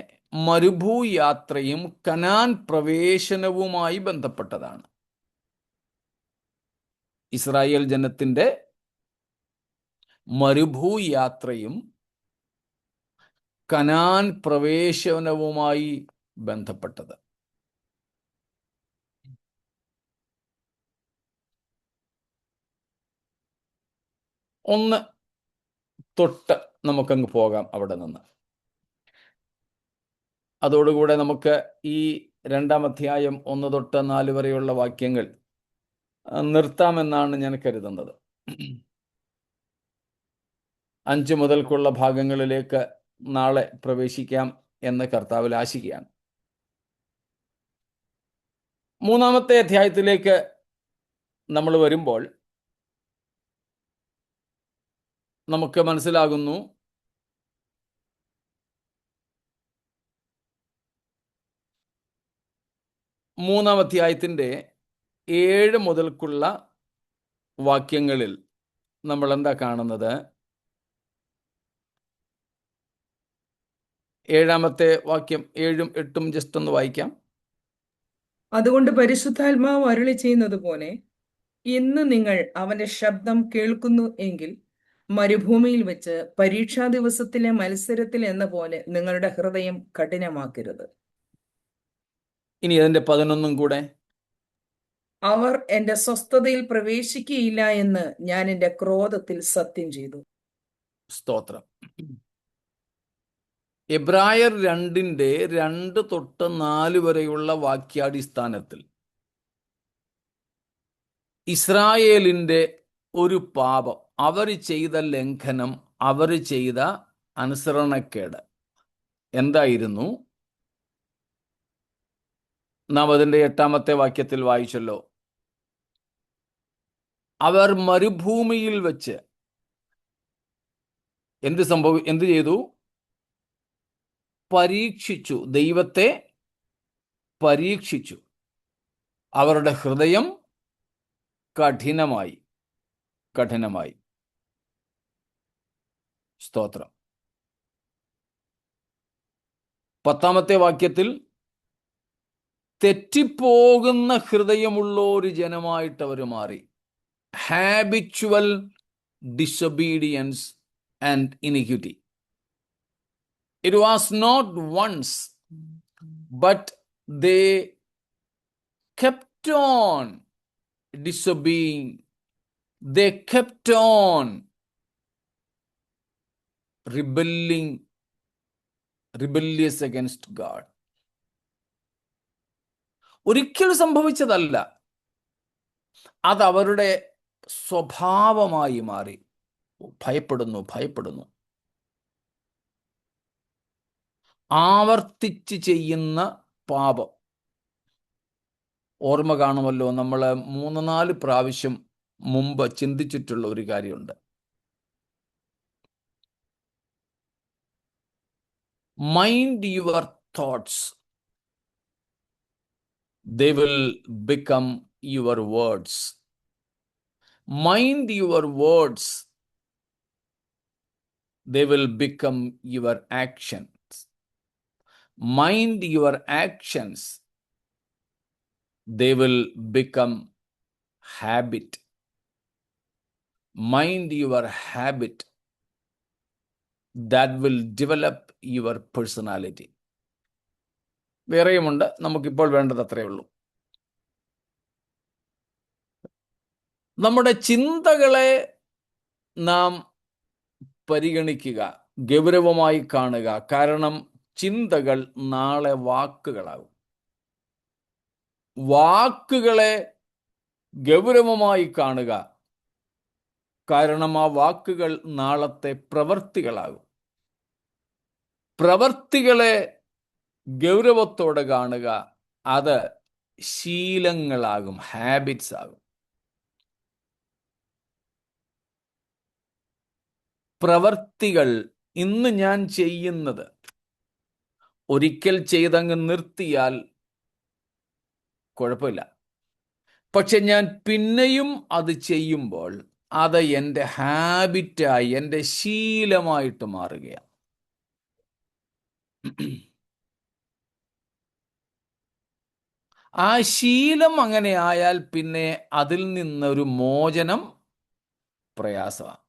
മരുഭൂയാത്രയും കനാൻ പ്രവേശനവുമായി ബന്ധപ്പെട്ടതാണ്. ഇസ്രായേൽ ജനത്തിൻ്റെ മരുഭൂയാത്രയും കനാൻ പ്രവേശനവുമായി ബന്ധപ്പെട്ടത്. ഒന്ന് തൊട്ട് നമുക്കങ്ങ് പോകാം അവിടെ നിന്ന്. അതോടുകൂടെ നമുക്ക് ഈ 2-ാം അധ്യായം 1 തൊട്ട് 4 വരെയുള്ള വാക്യങ്ങൾ നിർത്താമെന്നാണ് ഞാൻ കരുതുന്നത്. 5 മുതൽക്കുള്ള ഭാഗങ്ങളിലേക്ക് നാളെ പ്രവേശിക്കാം എന്ന് കർത്താവിൽ ആശിക്കുകയാണ്. 3-ാമത്തെ അധ്യായത്തിലേക്ക് നമ്മൾ വരുമ്പോൾ നമുക്ക് മനസ്സിലാകുന്നു 3-ാം അധ്യായത്തിൻ്റെ 7 മുതൽക്കുള്ള വാക്യങ്ങളിൽ നമ്മൾ എന്താ കാണുന്നത്? 7-ാമത്തെ വാക്യം 7ഉം 8ഉം ജസ്റ്റ് ഒന്ന് വായിക്കാം. അതുകൊണ്ട് പരിശുദ്ധാത്മാവ് അരുളി ചെയ്യുന്നത് പോലെ ഇന്ന് നിങ്ങൾ അവന്റെ ശബ്ദം കേൾക്കുന്നു എങ്കിൽ മരുഭൂമിയിൽ വെച്ച് പരീക്ഷാ ദിവസത്തിലെ മത്സരത്തിൽ എന്ന പോലെ നിങ്ങളുടെ ഹൃദയം കഠിനമാക്കരുത്. ഇനി അതിൻ്റെ 11 കൂടെ. അവർ എന്റെ സ്വസ്ഥതയിൽ പ്രവേശിക്കുകയില്ല എന്ന് ഞാൻ എന്റെ ക്രോധത്തിൽ സത്യം ചെയ്തു. സ്തോത്രം. എബ്രായർ 2ന്റെ 2 തൊട്ട് 4 വരെയുള്ള വാക്യാടിസ്ഥാനത്തിൽ ഇസ്രായേലിൻ്റെ ഒരു പാപം, അവർ ചെയ്ത ലംഘനം, അവർ ചെയ്ത അനുസരണക്കേട് എന്തായിരുന്നു? നാം അതിൻ്റെ 8-ാമത്തെ വാക്യത്തിൽ വായിച്ചല്ലോ. അവർ മരുഭൂമിയിൽ വെച്ച് എന്ത് ചെയ്തു? പരീക്ഷിച്ചു, ദൈവത്തെ പരീക്ഷിച്ചു. അവരുടെ ഹൃദയം കഠിനമായി. സ്തോത്രം. 10-ാമത്തെ വാക്യത്തിൽ തെറ്റിപ്പോകുന്ന ഹൃദയമുള്ള ഒരു ജനമായിട്ട് അവർ മാറി. Habitual disobedience and iniquity. It was not once, but they kept on disobeying. They kept on rebellious against God. ഒരിക്കൽ സംഭവിച്ചതല്ല, അത് അവരുടെ സ്വഭാവമായി മാറി. ഭയപ്പെടുന്നു. ആവർത്തിച്ച് ചെയ്യുന്ന പാപം. ഓർമ്മ കാണുമല്ലോ, നമ്മൾ 3-4 പ്രാവശ്യം മുമ്പ് ചിന്തിച്ചിട്ടുള്ള ഒരു കാര്യമുണ്ട്. Mind your thoughts, they will become your words. Mind your words, they will become your actions. Mind your actions, they will become habit. Mind your habit, that will develop your personality. വേറെയുമുണ്ട്, നമുക്കിപ്പോൾ വേണ്ടത് അത്രയേ ഉള്ളൂ. നമ്മുടെ ചിന്തകളെ നാം പരിഗണിക്കുക, ഗൗരവമായി കാണുക. കാരണം ചിന്തകൾ നാളെ വാക്കുകളാകും. വാക്കുകളെ ഗൗരവമായി കാണുക, കാരണം ആ വാക്കുകൾ നാളത്തെ പ്രവൃത്തികളാകും. പ്രവൃത്തികളെ ഗൗരവത്തോടെ കാണുക, അത് ശീലങ്ങളാകും, ഹാബിറ്റ്സ് ആകും. പ്രവൃത്തികൾ ഇന്ന് ഞാൻ ചെയ്യുന്നത് ഒരിക്കൽ ചെയ്തങ്ങ് നിർത്തിയാൽ കുഴപ്പമില്ല. പക്ഷെ ഞാൻ പിന്നെയും അത് ചെയ്യുമ്പോൾ അത് എൻ്റെ ഹാബിറ്റായി, എൻ്റെ ശീലമായിട്ട് മാറുകയാണ്. ആ ശീലം അങ്ങനെ ആയാൽ പിന്നെ അതിൽ നിന്നൊരു മോചനം പ്രയാസമാണ്.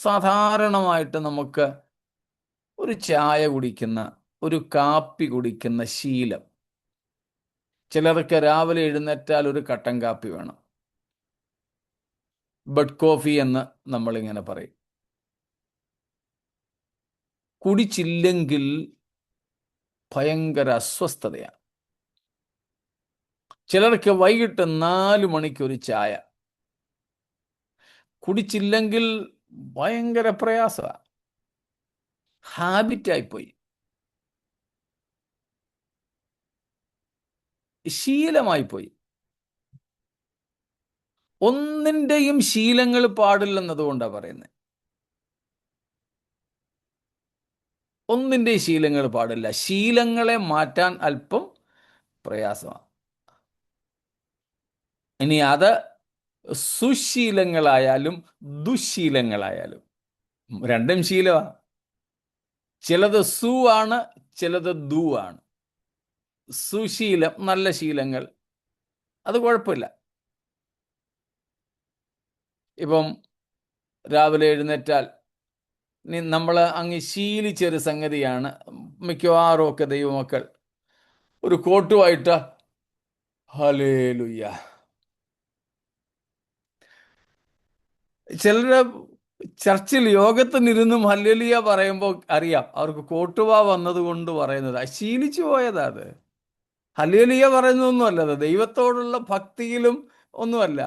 സാധാരണമായിട്ട് നമുക്ക് ഒരു ചായ കുടിക്കുന്ന, ഒരു കാപ്പി കുടിക്കുന്ന ശീലം, ചിലർക്ക് രാവിലെ എഴുന്നേറ്റാൽ ഒരു കട്ടൻ കാപ്പി വേണം, ബഡ് കോഫി എന്ന് നമ്മളിങ്ങനെ പറയും. കുടിച്ചില്ലെങ്കിൽ ഭയങ്കര അസ്വസ്ഥതയാണ്. ചിലർക്ക് വൈകിട്ട് 4 മണിക്ക് ഒരു ചായ, കുടിച്ചില്ലെങ്കിൽ ഭയങ്കര പ്രയാസമാണ്. ഹാബിറ്റായിപ്പോയി, ശീലമായിപ്പോയി. ഒന്നിൻ്റെയും ശീലങ്ങൾ പാടില്ലെന്നതുകൊണ്ടാണ് പറയുന്നത്. ഒന്നിൻ്റെയും ശീലങ്ങൾ പാടില്ല. ശീലങ്ങളെ മാറ്റാൻ അല്പം പ്രയാസമാണ്. ഇനി അത് സുശീലങ്ങളായാലും ദുശീലങ്ങളായാലും രണ്ടും ശീലമാണ്. ചിലത് സു ആണ്, ചിലത് ദു ആണ്. സുശീലം നല്ല ശീലങ്ങൾ, അത് കുഴപ്പമില്ല. ഇപ്പം രാവിലെ എഴുന്നേറ്റാൽ നമ്മൾ അങ്ങ് ശീലിച്ചൊരു സംഗതിയാണ്. മിക്കവാറും ഒക്കെ ദൈവമക്കൾ ഒരു കോട്ടുമായിട്ട് ഹല്ലേലൂയ. ചിലര് ചർച്ചിൽ യോഗത്തിനിരുന്നും ഹല്ലേലൂയ പറയുമ്പോൾ അറിയാം അവർക്ക് കോട്ടുവാ വന്നത് കൊണ്ട് പറയുന്നത്, ശീലിച്ചു പോയതാ അത്. ഹല്ലേലൂയ പറയുന്നതൊന്നുമല്ല, അത് ദൈവത്തോടുള്ള ഭക്തിയിലും ഒന്നുമല്ല.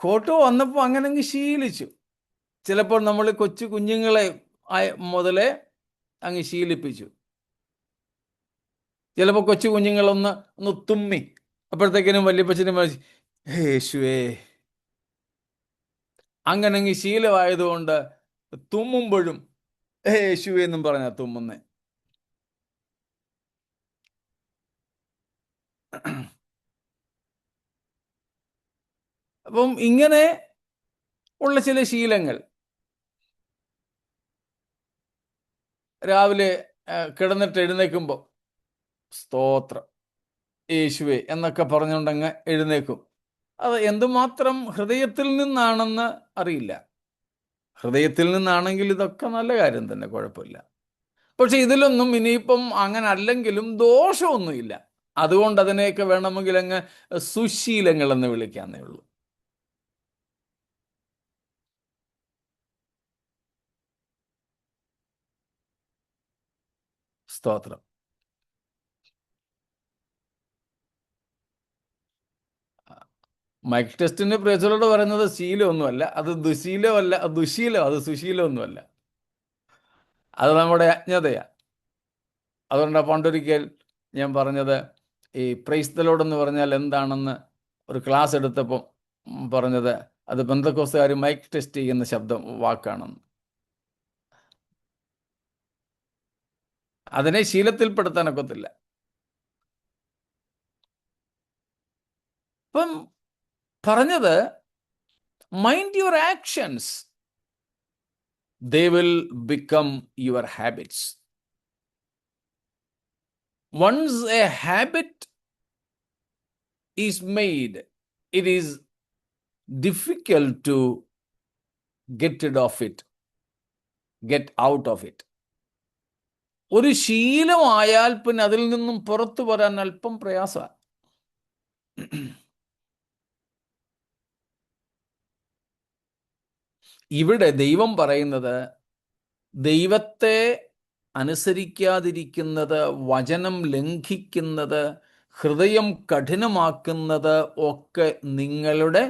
കോട്ടു വന്നപ്പോൾ അങ്ങനെ അങ്ങ് ശീലിച്ചു. ചിലപ്പോൾ നമ്മൾ കൊച്ചു കുഞ്ഞുങ്ങളെ മുതലേ അങ്ങ് ശീലിപ്പിച്ചു. ചിലപ്പോൾ കൊച്ചു കുഞ്ഞുങ്ങളൊന്ന് തുമ്മി, അപ്പോഴത്തേക്കിനും വല്യപ്പച്ചനും യേശുവേ, അങ്ങനെ അങ്ങ് ശീലമായതുകൊണ്ട് തുമ്മുമ്പോഴും യേശുവേ എന്നും പറഞ്ഞാ തുമ്മുന്നേ. അപ്പം ഇങ്ങനെ ഉള്ള ചില ശീലങ്ങൾ രാവിലെ കിടന്നിട്ട് എഴുന്നേൽക്കുമ്പോൾ സ്തോത്രം യേശുവേ എന്നൊക്കെ പറഞ്ഞുകൊണ്ടങ്ങ് എഴുന്നേക്കും. അത് എന്തുമാത്രം ഹൃദയത്തിൽ നിന്നാണെന്ന് അറിയില്ല. ഹൃദയത്തിൽ നിന്നാണെങ്കിൽ ഇതൊക്കെ നല്ല കാര്യം തന്നെ, കുഴപ്പമില്ല. പക്ഷെ ഇതിലൊന്നും ഇനിയിപ്പം അങ്ങനെ അല്ലെങ്കിലും ദോഷമൊന്നുമില്ല. അതുകൊണ്ട് അതിനെയൊക്കെ വേണമെങ്കിൽ അങ്ങ് സുശീലങ്ങൾ എന്ന് വിളിക്കാന്നേ ഉള്ളൂ. സ്തോത്രം. മൈക്ക് ടെസ്റ്റിന് പ്രേക്ഷകരോട് പറയുന്നത് ശീലമൊന്നുമല്ല, അത് ദുശീലമല്ല, ദുശീലം, അത് സുശീലമൊന്നുമല്ല, അത് നമ്മുടെ അജ്ഞതയാണ്. അതുകൊണ്ട് പണ്ടൊരിക്കൽ ഞാൻ പറഞ്ഞത്, ഈ പ്രൈസ് ദി ലോർഡ് എന്ന് പറഞ്ഞാൽ എന്താണെന്ന് ഒരു ക്ലാസ് എടുത്തപ്പോൾ പറഞ്ഞത്, അത് പെന്തക്കോസ്തുകാർ മൈക്ക് ടെസ്റ്റ് ചെയ്യുന്ന ശബ്ദം വാക്കാണെന്ന്. അതിനെ ശീലത്തിൽപ്പെടുത്താനൊക്കത്തില്ല. അപ്പം പറഞ്ഞത്, mind your actions, they will become your habits. Once a habit is made, it is difficult to get rid of it, get out of it. ഒരു ശീലമായാൽ പിന്നെ അതിൽ നിന്നും പുറത്തു വരാൻ അല്പം പ്രയാസമാണ്. ഇവിടെ ദൈവം പറയുന്നത്, ദൈവത്തെ അനുസരിക്കാതിരിക്കുന്നത്, വചനം ലംഘിക്കുന്നത്, ഹൃദയം കഠിനമാക്കുന്നത് ഒക്കെ നിങ്ങളുടെ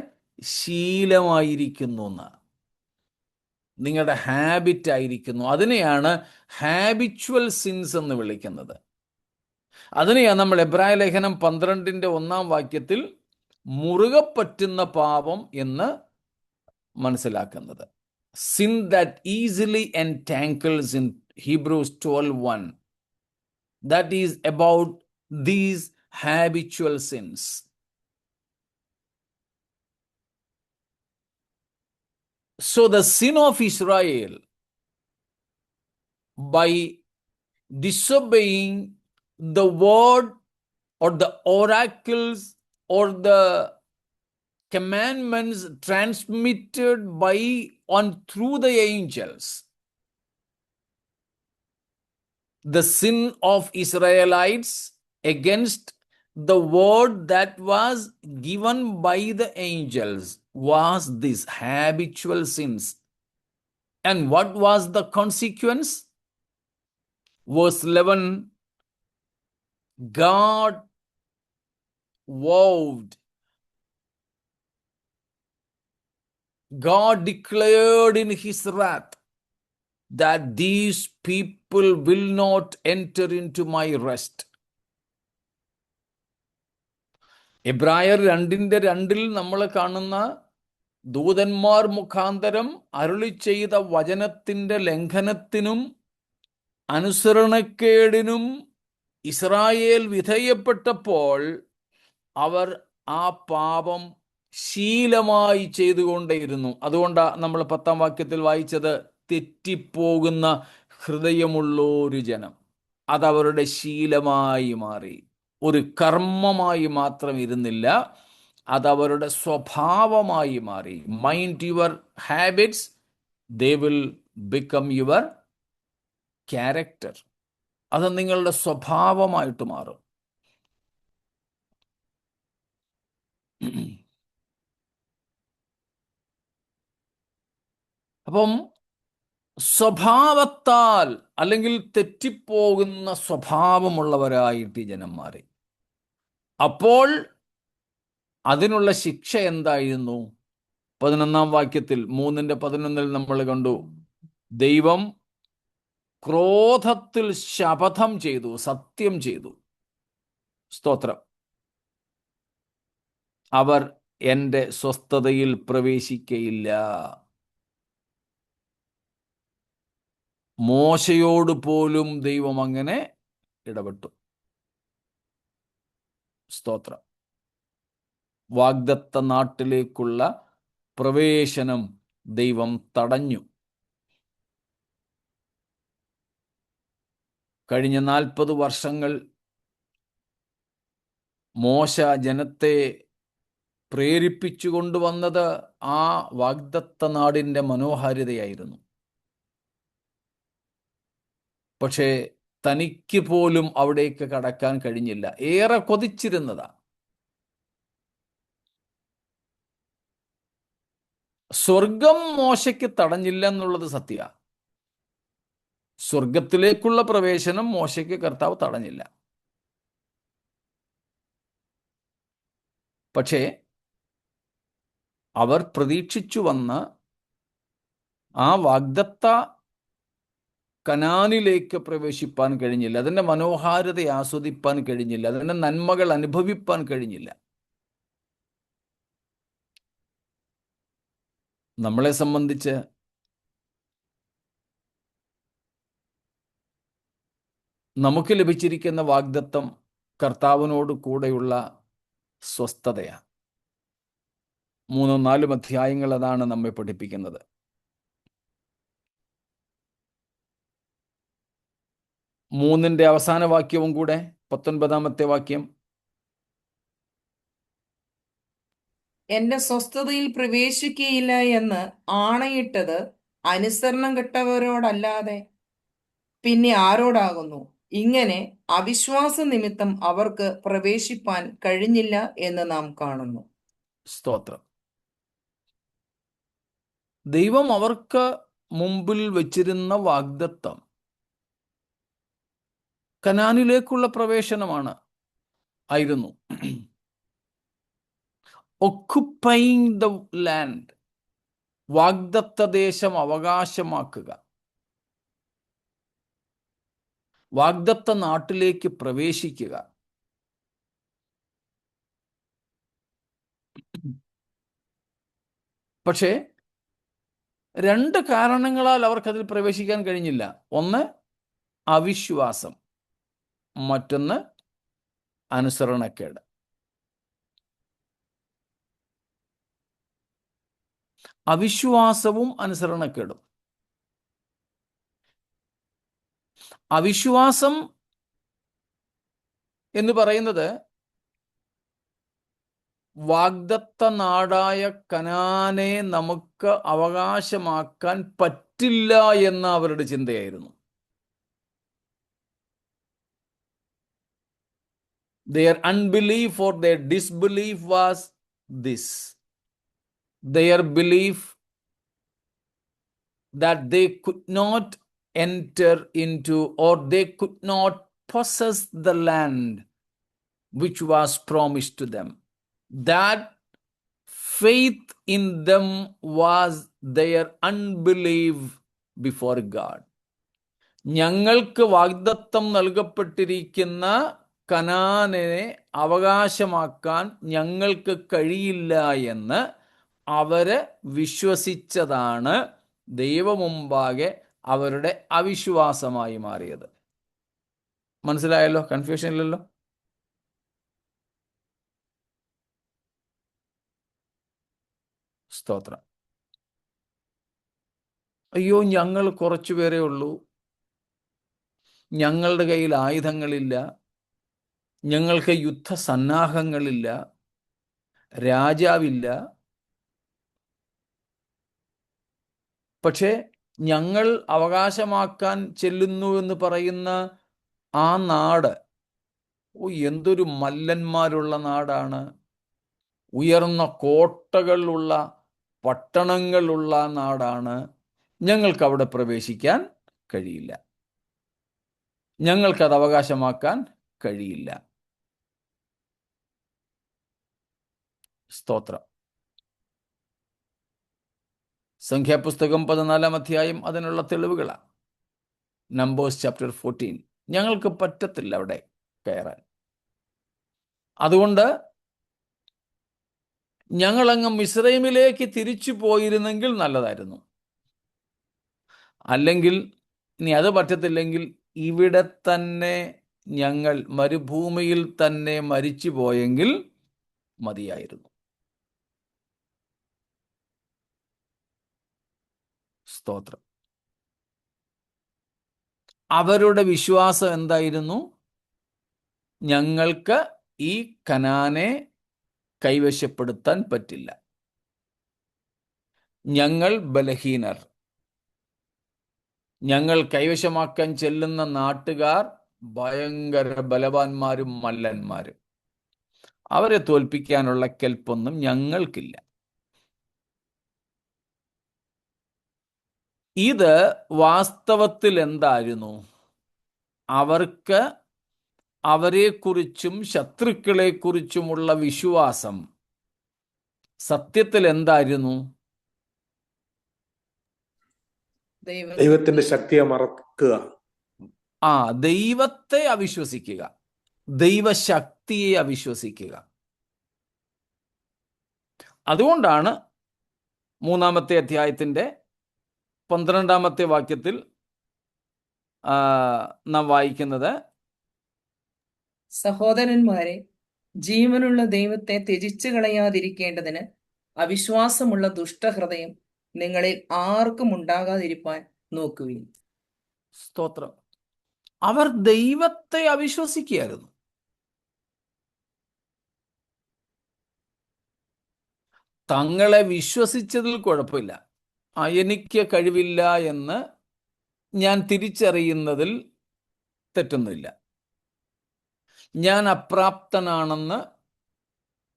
ശീലമായിരിക്കുന്നു എന്ന്, നിങ്ങളുടെ ഹാബിറ്റ് ആയിരിക്കുന്നു. അതിനെയാണ് ഹാബിച്വൽ സിൻസ് എന്ന് വിളിക്കുന്നത്. അതിനെയാണ് നമ്മൾ എബ്രായ ലേഖനം 12:1 മുറുകെ പറ്റുന്ന പാപം എന്ന് മനസ്സിലാക്കുന്നത്. Sin that easily entangles in Hebrews 12:1. That is about these habitual sins. So the sin of Israel, by disobeying the word or the oracles or the commandments transmitted by through the angels, the sin of Israelites against the word that was given by the angels was this habitual sins. And what was the consequence? Verse 11, God vowed, God declared in his wrath that these people will not enter into my rest. എബ്രായർ 2:2 നമ്മൾ കാണുന്ന ദൂതന്മാർ മുഖാന്തരം അരുളി ചെയ്ത വചനത്തിൻ്റെ ലംഘനത്തിനും അനുസരണക്കേടിനും Israel വിധേയപ്പെട്ടപ്പോൾ അവർ ആ പാപം ശീലമായി ചെയ്തുകൊണ്ടേയിരുന്നു. അതുകൊണ്ടാണ് നമ്മൾ 10-ാം വാക്യത്തിൽ വായിച്ചത്, തെറ്റിപ്പോകുന്ന ഹൃദയമുള്ളൊരു ജനം. അതവരുടെ ശീലമായി മാറി. ഒരു കർമ്മമായി മാത്രം ഇരുന്നില്ല, അതവരുടെ സ്വഭാവമായി മാറി. Mind your habits, they will become your character. അത് നിങ്ങളുടെ സ്വഭാവമായിട്ട് മാറും. അപ്പം സ്വഭാവത്താൽ അല്ലെങ്കിൽ തെറ്റിപ്പോകുന്ന സ്വഭാവമുള്ളവരായിട്ട് ഈ ജനം മാറി. അപ്പോൾ അതിനുള്ള ശിക്ഷ എന്തായിരുന്നു? 11-ാം വാക്യത്തിൽ 3:11 നമ്മൾ കണ്ടു, ദൈവം ക്രോധത്തിൽ ശപഥം ചെയ്തു, സത്യം ചെയ്തു. സ്തോത്രം. അവർ എൻ്റെ സ്വസ്ഥതയിൽ പ്രവേശിക്കയില്ല. മോശയോട് പോലും ദൈവം അങ്ങനെ ഇടപെട്ടു. സ്തോത്രം. വാഗ്ദത്ത നാട്ടിലേക്കുള്ള പ്രവേശനം ദൈവം തടഞ്ഞു. കഴിഞ്ഞ 40 വർഷങ്ങൾ മോശ ജനത്തെ പ്രേരിപ്പിച്ചു കൊണ്ടുവന്നത് ആ വാഗ്ദത്ത നാടിൻ്റെ മനോഹാരിതയായിരുന്നു. പക്ഷേ തനിക്ക് പോലും അവിടേക്ക് കടക്കാൻ കഴിഞ്ഞില്ല. ഏറെ കൊതിച്ചിരുന്നതാ. സ്വർഗം മോശയ്ക്ക് തടഞ്ഞില്ല എന്നുള്ളത് സത്യ. സ്വർഗത്തിലേക്കുള്ള പ്രവേശനം മോശയ്ക്ക് കർത്താവ് തടഞ്ഞില്ല. പക്ഷേ അവർ പ്രതീക്ഷിച്ചു വന്ന ആ വാഗ്ദത്ത കനാനിലേക്ക് പ്രവേശിപ്പാൻ കഴിഞ്ഞില്ല. അതിൻ്റെ മനോഹാരിത ആസ്വദിപ്പാൻ കഴിഞ്ഞില്ല. അതിൻ്റെ നന്മകൾ അനുഭവിപ്പാൻ കഴിഞ്ഞില്ല. നമ്മളെ സംബന്ധിച്ച് നമുക്ക് ലഭിച്ചിരിക്കുന്ന വാഗ്ദത്തം കർത്താവിനോട് കൂടെയുള്ള സ്വസ്ഥതയാണ്. 3-4 അധ്യായങ്ങൾ അതാണ് നമ്മെ പഠിപ്പിക്കുന്നത്. 3-ന്റെ അവസാന വാക്യവും കൂടെ, 19-ാമത്തെ വാക്യം, എന്റെ സ്വസ്ഥതയിൽ പ്രവേശിക്കുകയില്ല എന്ന് ആണയിട്ടത് അനുസരണം കെട്ടവരോടല്ലാതെ പിന്നെ ആരോടാകുന്നു? ഇങ്ങനെ അവിശ്വാസ നിമിത്തം അവർക്ക് പ്രവേശിപ്പാൻ കഴിഞ്ഞില്ല എന്ന് നാം കാണുന്നു. സ്തോത്രം. ദൈവം അവർക്ക് മുമ്പിൽ വെച്ചിരുന്ന വാഗ്ദത്തം കനാനിലേക്കുള്ള പ്രവേശനമാണ് ആയിരുന്നു. ഒക്കുപ്പൈങ് ദ ലാൻഡ്, വാഗ്ദത്ത ദേശം അവകാശമാക്കുക, വാഗ്ദത്ത നാട്ടിലേക്ക് പ്രവേശിക്കുക. പക്ഷേ 2 കാരണങ്ങളാൽ അവർക്കതിൽ പ്രവേശിക്കാൻ കഴിഞ്ഞില്ല. ഒന്ന് അവിശ്വാസം, മറ്റൊന്ന് അനുസരണക്കേട്. അവിശ്വാസവും അനുസരണക്കേടും. അവിശ്വാസം എന്ന് പറയുന്നത് വാഗ്ദത്ത നാടായ കനാനെ നമുക്ക് അവകാശമാക്കാൻ പറ്റില്ല എന്ന അവരുടെ ചിന്തയായിരുന്നു. Their unbelief or their disbelief was this. Their belief that they could not enter into, or they could not possess the land which was promised to them. That faith in them was their unbelief before God. ഞങ്ങൾക്ക് വാഗ്ദത്തം നൽകപ്പെട്ടിരിക്കുന്ന കനാനെ അവകാശമാക്കാൻ ഞങ്ങൾക്ക് കഴിയില്ല എന്ന് അവര് വിശ്വസിച്ചതാണ് ദൈവമുമ്പാകെ അവരുടെ അവിശ്വാസമായി മാറിയത്. മനസ്സിലായല്ലോ? Confusion ഇല്ലല്ലോ? സ്തോത്രം. അയ്യോ, ഞങ്ങൾ കുറച്ചു പേരേ ഉള്ളൂ, ഞങ്ങളുടെ കയ്യിൽ ആയുധങ്ങളില്ല, ഞങ്ങൾക്ക് യുദ്ധസന്നാഹങ്ങളില്ല, രാജാവില്ല, പക്ഷേ ഞങ്ങൾ അവകാശമാക്കാൻ ചെല്ലുന്നു എന്ന് പറയുന്ന ആ നാട്, എന്തൊരു മല്ലന്മാരുള്ള നാടാണ്, ഉയർന്ന കോട്ടകളുള്ള പട്ടണങ്ങളുള്ള നാടാണ്, ഞങ്ങൾക്ക് അവിടെ പ്രവേശിക്കാൻ കഴിയില്ല, ഞങ്ങൾക്കത് അവകാശമാക്കാൻ കഴിയില്ല. സ്തോത്രം. സംഖ്യാപുസ്തകം 14 അധ്യായം അതിനുള്ള തെളിവുകളാണ്. Numbers chapter 14. ഞങ്ങൾക്ക് പറ്റത്തില്ല അവിടെ കയറാൻ. അതുകൊണ്ട് ഞങ്ങളങ്ങ് മിസ്രൈമിലേക്ക് തിരിച്ചു പോയിരുന്നെങ്കിൽ നല്ലതായിരുന്നു. അല്ലെങ്കിൽ ഇനി അത് പറ്റത്തില്ലെങ്കിൽ ഇവിടെ തന്നെ ഞങ്ങൾ മരുഭൂമിയിൽ തന്നെ മരിച്ചു പോയെങ്കിൽ മതിയായിരുന്നു. സ്തോത്രം. അവരുടെ വിശ്വാസം എന്തായിരുന്നു? ഞങ്ങൾക്ക് ഈ കനാനെ കൈവശപ്പെടുത്താൻ പറ്റില്ല, ഞങ്ങൾ ബലഹീനർ, ഞങ്ങൾ കൈവശമാക്കാൻ ചെല്ലുന്ന നാട്ടുകാർ ഭയങ്കര ബലവാന്മാരും മല്ലന്മാരും, അവരെ തോൽപ്പിക്കാനുള്ള കെൽപ്പൊന്നും ഞങ്ങൾക്കില്ല. ഇത് വാസ്തവത്തിൽ എന്തായിരുന്നു? അവർക്ക് അവരെക്കുറിച്ചും ശത്രുക്കളെക്കുറിച്ചുമുള്ള വിശ്വാസം സത്യത്തിൽ എന്തായിരുന്നു? ദൈവത്തിന്റെ ശക്തിയെ മറക്കുക. ദൈവത്തെ അവിശ്വസിക്കുക, ദൈവശക്തിയെ അവിശ്വസിക്കുക. അതുകൊണ്ടാണ് 3-ാമത്തെ അധ്യായത്തിന്റെ 12-ാമത്തെ വാക്യത്തിൽ നാം വായിക്കുന്നത്, സഹോദരന്മാരെ, ജീവനുള്ള ദൈവത്തെ ത്യജിച്ചു കളയാതിരിക്കേണ്ടതിന് അവിശ്വാസമുള്ള ദുഷ്ടഹൃദയം നിങ്ങളിൽ ആർക്കും ഉണ്ടാകാതിരിപ്പാൻ നോക്കുവിൻ. സ്തോത്രം. അവർ ദൈവത്തെ അവിശ്വസിക്കുകയായിരുന്നു. തങ്ങളെ വിശ്വസിച്ചതിൽ കുഴപ്പമില്ല, എനിക്ക് കഴിവില്ല എന്ന് ഞാൻ തിരിച്ചറിയുന്നതിൽ തെറ്റൊന്നുമില്ല, ഞാൻ അപ്രാപ്തനാണെന്ന്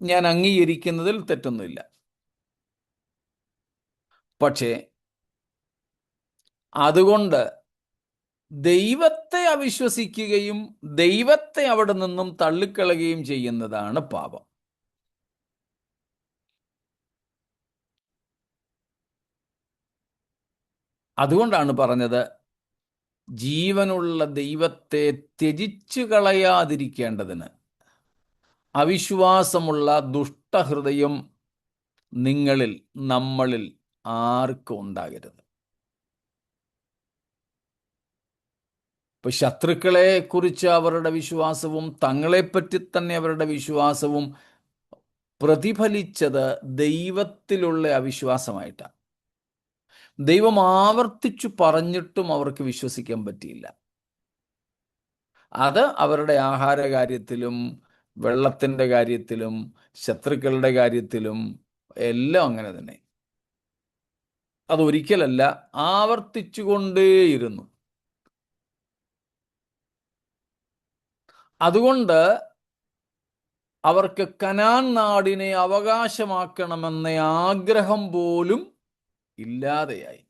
ഞാൻ അംഗീകരിക്കുന്നതിൽ തെറ്റൊന്നുമില്ല. പക്ഷേ അതുകൊണ്ട് ദൈവത്തെ അവിശ്വസിക്കുകയും ദൈവത്തെ അവിടെ നിന്നും തള്ളിക്കളയുകയും ചെയ്യുന്നതാണ് പാപം. അതുകൊണ്ടാണ് പറഞ്ഞത്, ജീവനുള്ള ദൈവത്തെ ത്യജിച്ചു കളയാതിരിക്കേണ്ടതിന് അവിശ്വാസമുള്ള ദുഷ്ടഹൃദയം നിങ്ങളിൽ, നമ്മളിൽ ആർക്കും ഉണ്ടാകരുത്. ഇപ്പൊ ശത്രുക്കളെ കുറിച്ച് അവരുടെ വിശ്വാസവും തങ്ങളെപ്പറ്റി തന്നെ അവരുടെ വിശ്വാസവും പ്രതിഫലിച്ചത് ദൈവത്തിലുള്ള അവിശ്വാസമായിട്ടാണ്. ദൈവം ആവർത്തിച്ചു പറഞ്ഞിട്ടും അവർക്ക് വിശ്വസിക്കാൻ പറ്റിയില്ല. അത് അവരുടെ ആഹാര കാര്യത്തിലും വെള്ളത്തിൻ്റെ കാര്യത്തിലും ശത്രുക്കളുടെ കാര്യത്തിലും എല്ലാം അങ്ങനെ തന്നെ. അതൊരിക്കലല്ല, ആവർത്തിച്ചുകൊണ്ടേയിരുന്നു. അതുകൊണ്ട് അവർക്ക് കനാൻ നാടിനെ അവകാശമാക്കണമെന്ന ആഗ്രഹം പോലും ഇല്ലാതെയായി.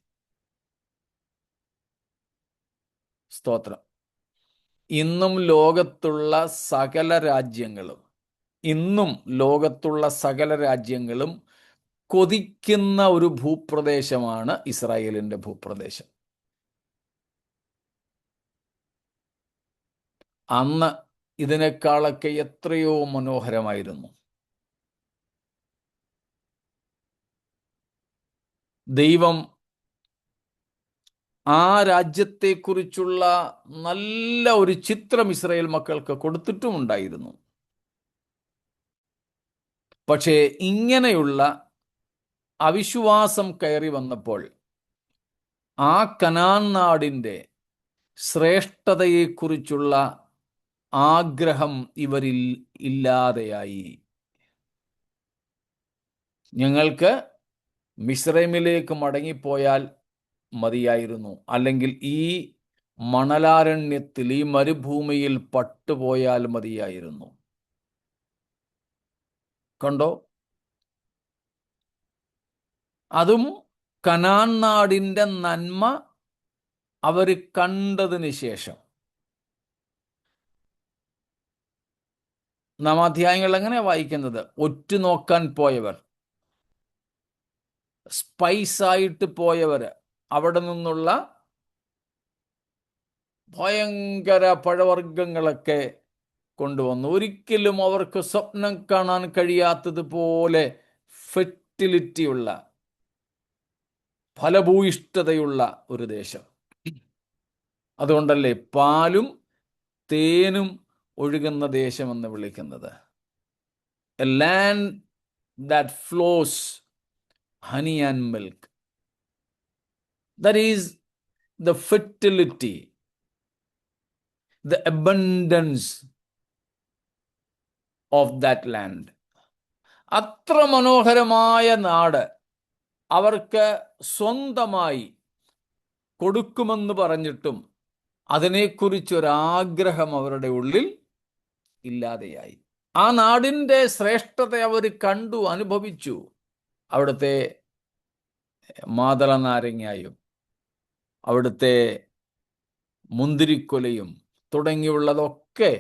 സ്തോത്രം. ഇന്നും ലോകത്തുള്ള സകല രാജ്യങ്ങളും കൊതിക്കുന്ന ഒരു ഭൂപ്രദേശമാണ് ഇസ്രായേലിന്റെ ഭൂപ്രദേശം. അന്ന് ഇതിനേക്കാളൊക്കെ എത്രയോ മനോഹരമായിരുന്നു. ദൈവം ആ രാജ്യത്തെക്കുറിച്ചുള്ള നല്ല ഒരു ചിത്രം ഇസ്രായേൽ മക്കൾക്ക് കൊടുത്തിട്ടുമുണ്ടായിരുന്നു. പക്ഷേ ഇങ്ങനെയുള്ള അവിശ്വാസം കയറി വന്നപ്പോൾ ആ കനാൻ നാടിൻ്റെ ശ്രേഷ്ഠതയെക്കുറിച്ചുള്ള ആഗ്രഹം ഇവരിൽ ഇല്ലാതെയായി. ഞങ്ങൾക്ക് മിസ്രൈമിലേക്ക് മടങ്ങിപ്പോയാൽ മതിയായിരുന്നു, അല്ലെങ്കിൽ ഈ മണലാരണ്യത്തിൽ, ഈ മരുഭൂമിയിൽ പട്ടുപോയാൽ മതിയായിരുന്നു. കണ്ടോ? അതും കനാൻ നാടിൻ്റെ നന്മ അവർ കണ്ടതിന് ശേഷം. നാം അധ്യായങ്ങൾ എങ്ങനെ വായിക്കുന്നത്? ഒറ്റുനോക്കാൻ പോയവർ, സ്പൈസായിട്ട് പോയവർ അവിടെ നിന്നുള്ള ഭയങ്കര പഴവർഗ്ഗങ്ങളൊക്കെ കൊണ്ടുവന്നു. ഒരിക്കലും അവർക്ക് സ്വപ്നം കാണാൻ കഴിയാത്തതുപോലെ ഫെർട്ടിലിറ്റിയുള്ള, ഫലഭൂയിഷ്ഠതയുള്ള ഒരു ദേശം. അതുകൊണ്ടല്ലേ പാലും തേനും ഒഴുകുന്ന ദേശമെന്ന് വിളിക്കുന്നത്. A land that flows honey and milk. That is the fertility, the abundance of that land. അത്ര മനോഹരമായ നാട് അവർക്ക് സ്വന്തമായി കൊടുക്കുമെന്ന് പറഞ്ഞിട്ടും അതിനെക്കുറിച്ചൊരാഗ്രഹം അവരുടെ ഉള്ളിൽ ഇല്ലാതെയായി. ആ നാടിൻ്റെ ശ്രേഷ്ഠത അവർ കണ്ടു, അനുഭവിച്ചു. അവിടുത്തെ മാതള നാരങ്ങായും അവിടുത്തെ മുന്തിരിക്കൊലയും തുടങ്ങിയുള്ളതൊക്കെ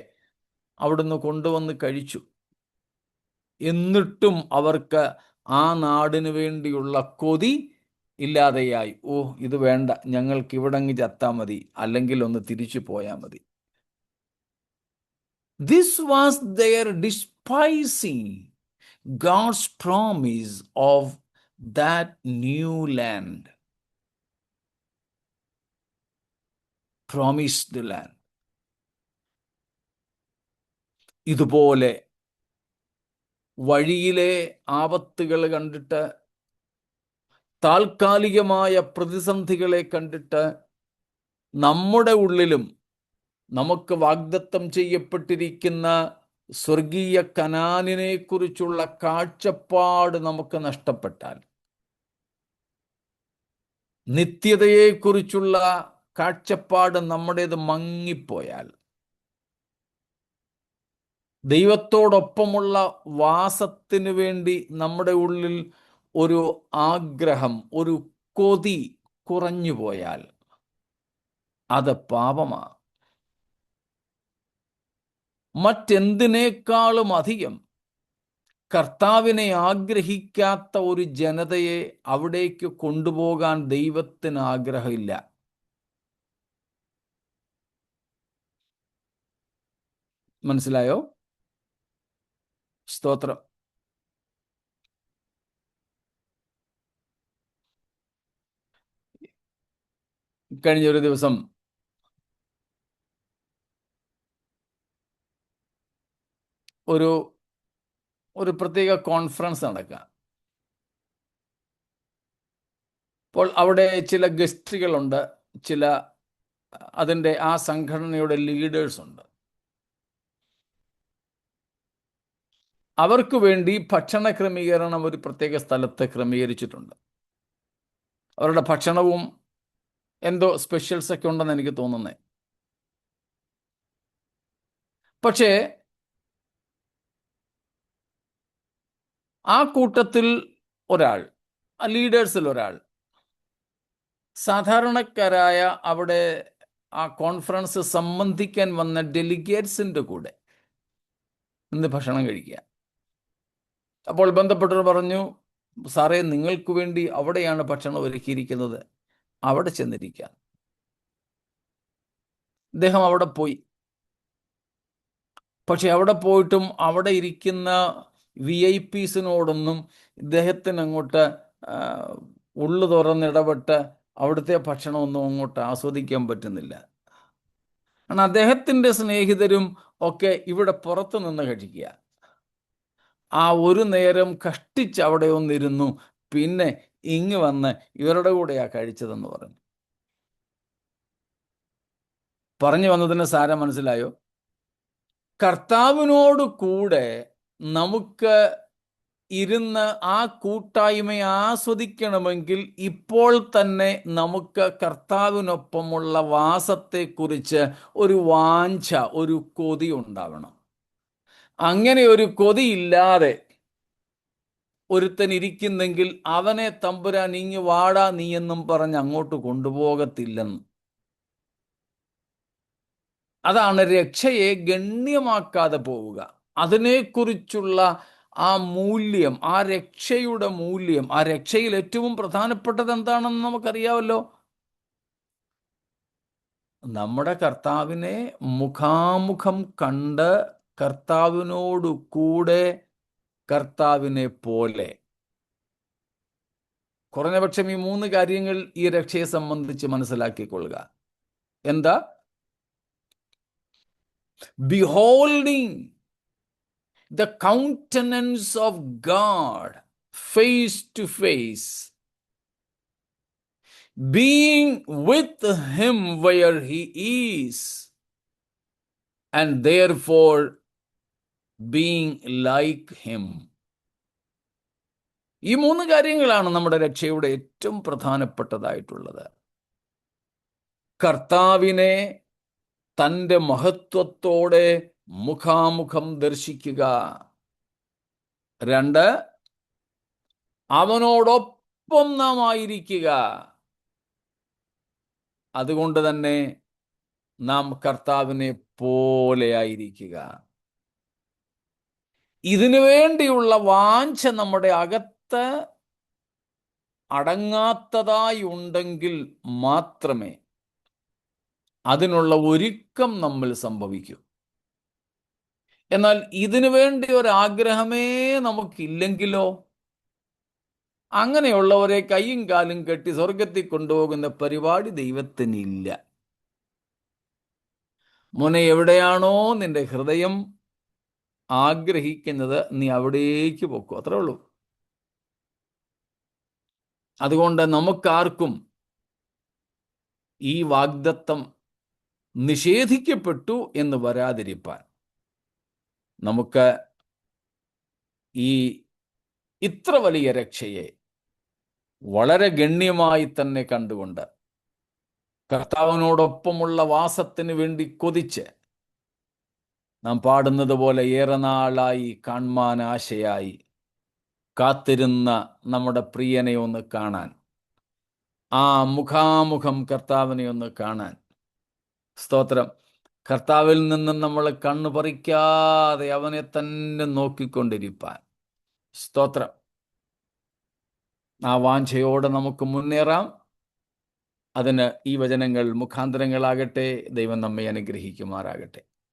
അവിടുന്ന് കൊണ്ടുവന്ന് കഴിച്ചു. എന്നിട്ടും അവർക്ക് ആ നാടിന് വേണ്ടിയുള്ള കൊതി ഇല്ലാതെയായി. ഓ, ഇത് വേണ്ട, ഞങ്ങൾക്ക് ഇവിടങ്ങ് ചത്താൽ മതി, അല്ലെങ്കിൽ ഒന്ന് തിരിച്ചു പോയാൽ മതി. This was their despising God's promise of that new land. Promised land. ഇതുപോലെ വഴിയിലെ ആപത്തുകൾ കണ്ടിട്ട്, താൽക്കാലികമായ പ്രതിസന്ധികളെ കണ്ടിട്ട്, നമ്മുടെ ഉള്ളിലും നമുക്ക് വാഗ്ദത്തം ചെയ്യപ്പെട്ടിരിക്കുന്ന സ്വർഗീയ കനാനിനെ കുറിച്ചുള്ള കാഴ്ചപ്പാട് നമുക്ക് നഷ്ടപ്പെട്ടാൽ, നിത്യതയെക്കുറിച്ചുള്ള കാഴ്ചപ്പാട് നമ്മുടേത് മങ്ങിപ്പോയാൽ, ദൈവത്തോടൊപ്പമുള്ള വാസത്തിന് വേണ്ടി നമ്മുടെ ഉള്ളിൽ ഒരു ആഗ്രഹം, ഒരു കൊതി കുറഞ്ഞു പോയാൽ അത് പാപമാണ്. മറ്റെന്തിനേക്കാളും അധികം കർത്താവിനെ ആഗ്രഹിക്കാത്ത ഒരു ജനതയെ അവിടേക്ക് കൊണ്ടുപോകാൻ ദൈവത്തിന് ആഗ്രഹമില്ല. മനസ്സിലായോ? സ്തോത്രം. കഴിഞ്ഞൊരു ദിവസം ഒരു പ്രത്യേക കോൺഫറൻസ് നടക്കുക. അപ്പോൾ അവിടെ ചില ഗസ്റ്റുകളുണ്ട്, ചില അതിൻ്റെ ആ സംഘടനയുടെ ലീഡേഴ്സ് ഉണ്ട്. അവർക്ക് വേണ്ടി ഭക്ഷണ ക്രമീകരണം ഒരു പ്രത്യേക സ്ഥലത്ത് ക്രമീകരിച്ചിട്ടുണ്ട്. അവരുടെ ഭക്ഷണവും എന്തോ സ്പെഷ്യൽസ് ഒക്കെ ഉണ്ടെന്ന് എനിക്ക് തോന്നുന്നേ. പക്ഷേ ആ കൂട്ടത്തിൽ ഒരാൾ, ആ ലീഡേഴ്സിൽ ഒരാൾ, സാധാരണക്കാരായ അവിടെ ആ കോൺഫറൻസ് സംബന്ധിക്കാൻ വന്ന ഡെലിഗേറ്റ്സിൻ്റെ കൂടെ ഇന്ന് ഭക്ഷണം കഴിക്കുക. അപ്പോൾ ബന്ധപ്പെട്ടവർ പറഞ്ഞു, സാറേ, നിങ്ങൾക്ക് വേണ്ടി അവിടെയാണ് ഭക്ഷണം ഒരുക്കിയിരിക്കുന്നത്, അവിടെ ചെന്നിരിക്കാൻ. അദ്ദേഹം അവിടെ പോയി. പക്ഷെ അവിടെ പോയിട്ടും അവിടെ ഇരിക്കുന്ന VIP-സിനോടൊന്നും ഇദ്ദേഹത്തിന് അങ്ങോട്ട് ഉള്ളു തുറന്നിടപെട്ട് അവിടുത്തെ ഭക്ഷണമൊന്നും അങ്ങോട്ട് ആസ്വദിക്കാൻ പറ്റുന്നില്ല. കാരണം അദ്ദേഹത്തിൻ്റെ സ്നേഹിതരും ഒക്കെ ഇവിടെ പുറത്തു നിന്ന് കഴിക്കുക. ആ ഒരു നേരം കഷ്ടിച്ച് അവിടെ ഒന്നിരുന്നു, പിന്നെ ഇങ്ങ് വന്ന് ഇവരുടെ കൂടെയാ കഴിച്ചതെന്ന് പറഞ്ഞു. പറഞ്ഞു വന്നതിന് സാരം മനസ്സിലായോ? കർത്താവിനോട് കൂടെ നമുക്ക് ഇരുന്ന് ആ കൂട്ടായ്മയെ ആസ്വദിക്കണമെങ്കിൽ ഇപ്പോൾ തന്നെ നമുക്ക് കർത്താവിനൊപ്പമുള്ള വാസത്തെക്കുറിച്ച് ഒരു വാഞ്ച, ഒരു കൊതി ഉണ്ടാവണം. അങ്ങനെ ഒരു കൊതിയില്ലാതെ ഒരുത്തൻ ഇരിക്കുന്നെങ്കിൽ അവനെ തമ്പുരാൻ ഇങ്ങ് വാടാ നീ എന്നും പറഞ്ഞ് അങ്ങോട്ട് കൊണ്ടുപോകത്തില്ലെന്ന്. അതാണ് രക്ഷയെ ഗണ്യമാക്കാതെ പോവുക. അതിനെക്കുറിച്ചുള്ള ആ മൂല്യം, ആ രക്ഷയുടെ മൂല്യം, ആ രക്ഷയിൽ ഏറ്റവും പ്രധാനപ്പെട്ടത് എന്താണെന്ന് നമുക്കറിയാമല്ലോ. നമ്മുടെ കർത്താവിനെ മുഖാമുഖം കണ്ട് കർത്താവിനോട് കൂടെ കർത്താവിനെ പോലെ. കുറഞ്ഞപക്ഷം ഈ 3 കാര്യങ്ങൾ ഈ രക്ഷയെ സംബന്ധിച്ച് മനസ്സിലാക്കിക്കൊള്ളുക. എന്താ? ബിഹോൾഡിങ് the countenance of God face to face, being with him where he is, and therefore being like him. ഈ 3 കാര്യങ്ങളാണ് നമ്മുടെ രക്ഷയുടെ ഏറ്റവും പ്രധാനപ്പെട്ടതായിട്ടുള്ളത്. കർത്താവിനെ തൻ്റെ മഹത്വത്തോടെ മുഖാമുഖം ദർശിക്കുക. 2, അവനോടൊപ്പം നാം ആയിരിക്കുക. അതുകൊണ്ട് തന്നെ നാം കർത്താവിനെ പോലെ ആയിരിക്കുക. ഇതിനു വേണ്ടിയുള്ള വാഞ്ച നമ്മുടെ അകത്ത് അടങ്ങാത്തതായി ഉണ്ടെങ്കിൽ മാത്രമേ അതിനുള്ള ഒരുക്കം നമ്മിൽ സംഭവിക്കൂ. എന്നാൽ ഇതിനു വേണ്ടി ഒരാഗ്രഹമേ നമുക്കില്ലെങ്കിലോ, അങ്ങനെയുള്ളവരെ കൈയും കാലും കെട്ടി സ്വർഗത്തിൽ കൊണ്ടുപോകുന്ന പരിപാടി ദൈവത്തിനില്ല. മോനെ, എവിടെയാണോ നിന്റെ ഹൃദയം ആഗ്രഹിക്കുന്നത് നീ അവിടേക്ക് പോക്കൂ, അത്രേ ഉള്ളൂ. അതുകൊണ്ട് നമുക്കാർക്കും ഈ വാഗ്ദത്തം നിഷേധിക്കപ്പെട്ടു എന്ന് വരാതിരിപ്പാൻ നമുക്ക് ഈ ഇത്ര വലിയ രക്ഷയെ വളരെ ഗണ്യമായി തന്നെ കണ്ടുകൊണ്ട് കർത്താവിനോടൊപ്പമുള്ള വാസത്തിന് വേണ്ടി കൊതിച്ച് നാം പാടുന്നത് പോലെ ഏറെ നാളായി കാൺമാൻ ആശയായി കാത്തിരുന്ന നമ്മുടെ പ്രിയനെ ഒന്ന് കാണാൻ, ആ മുഖാമുഖം കർത്താവിനെ ഒന്ന് കാണാൻ. സ്തോത്രം. കർത്താവിൽ നിന്നും നമ്മൾ കണ്ണു പറിക്കാതെ അവനെ തന്നെ നോക്കിക്കൊണ്ടിരിപ്പാൻ. സ്തോത്രം. ആ വാഞ്ചയോടെ നമുക്ക് മുന്നേറാം. അതിന് ഈ വചനങ്ങൾ മുഖാന്തരങ്ങളാകട്ടെ. ദൈവം നമ്മെ അനുഗ്രഹിക്കുമാറാകട്ടെ.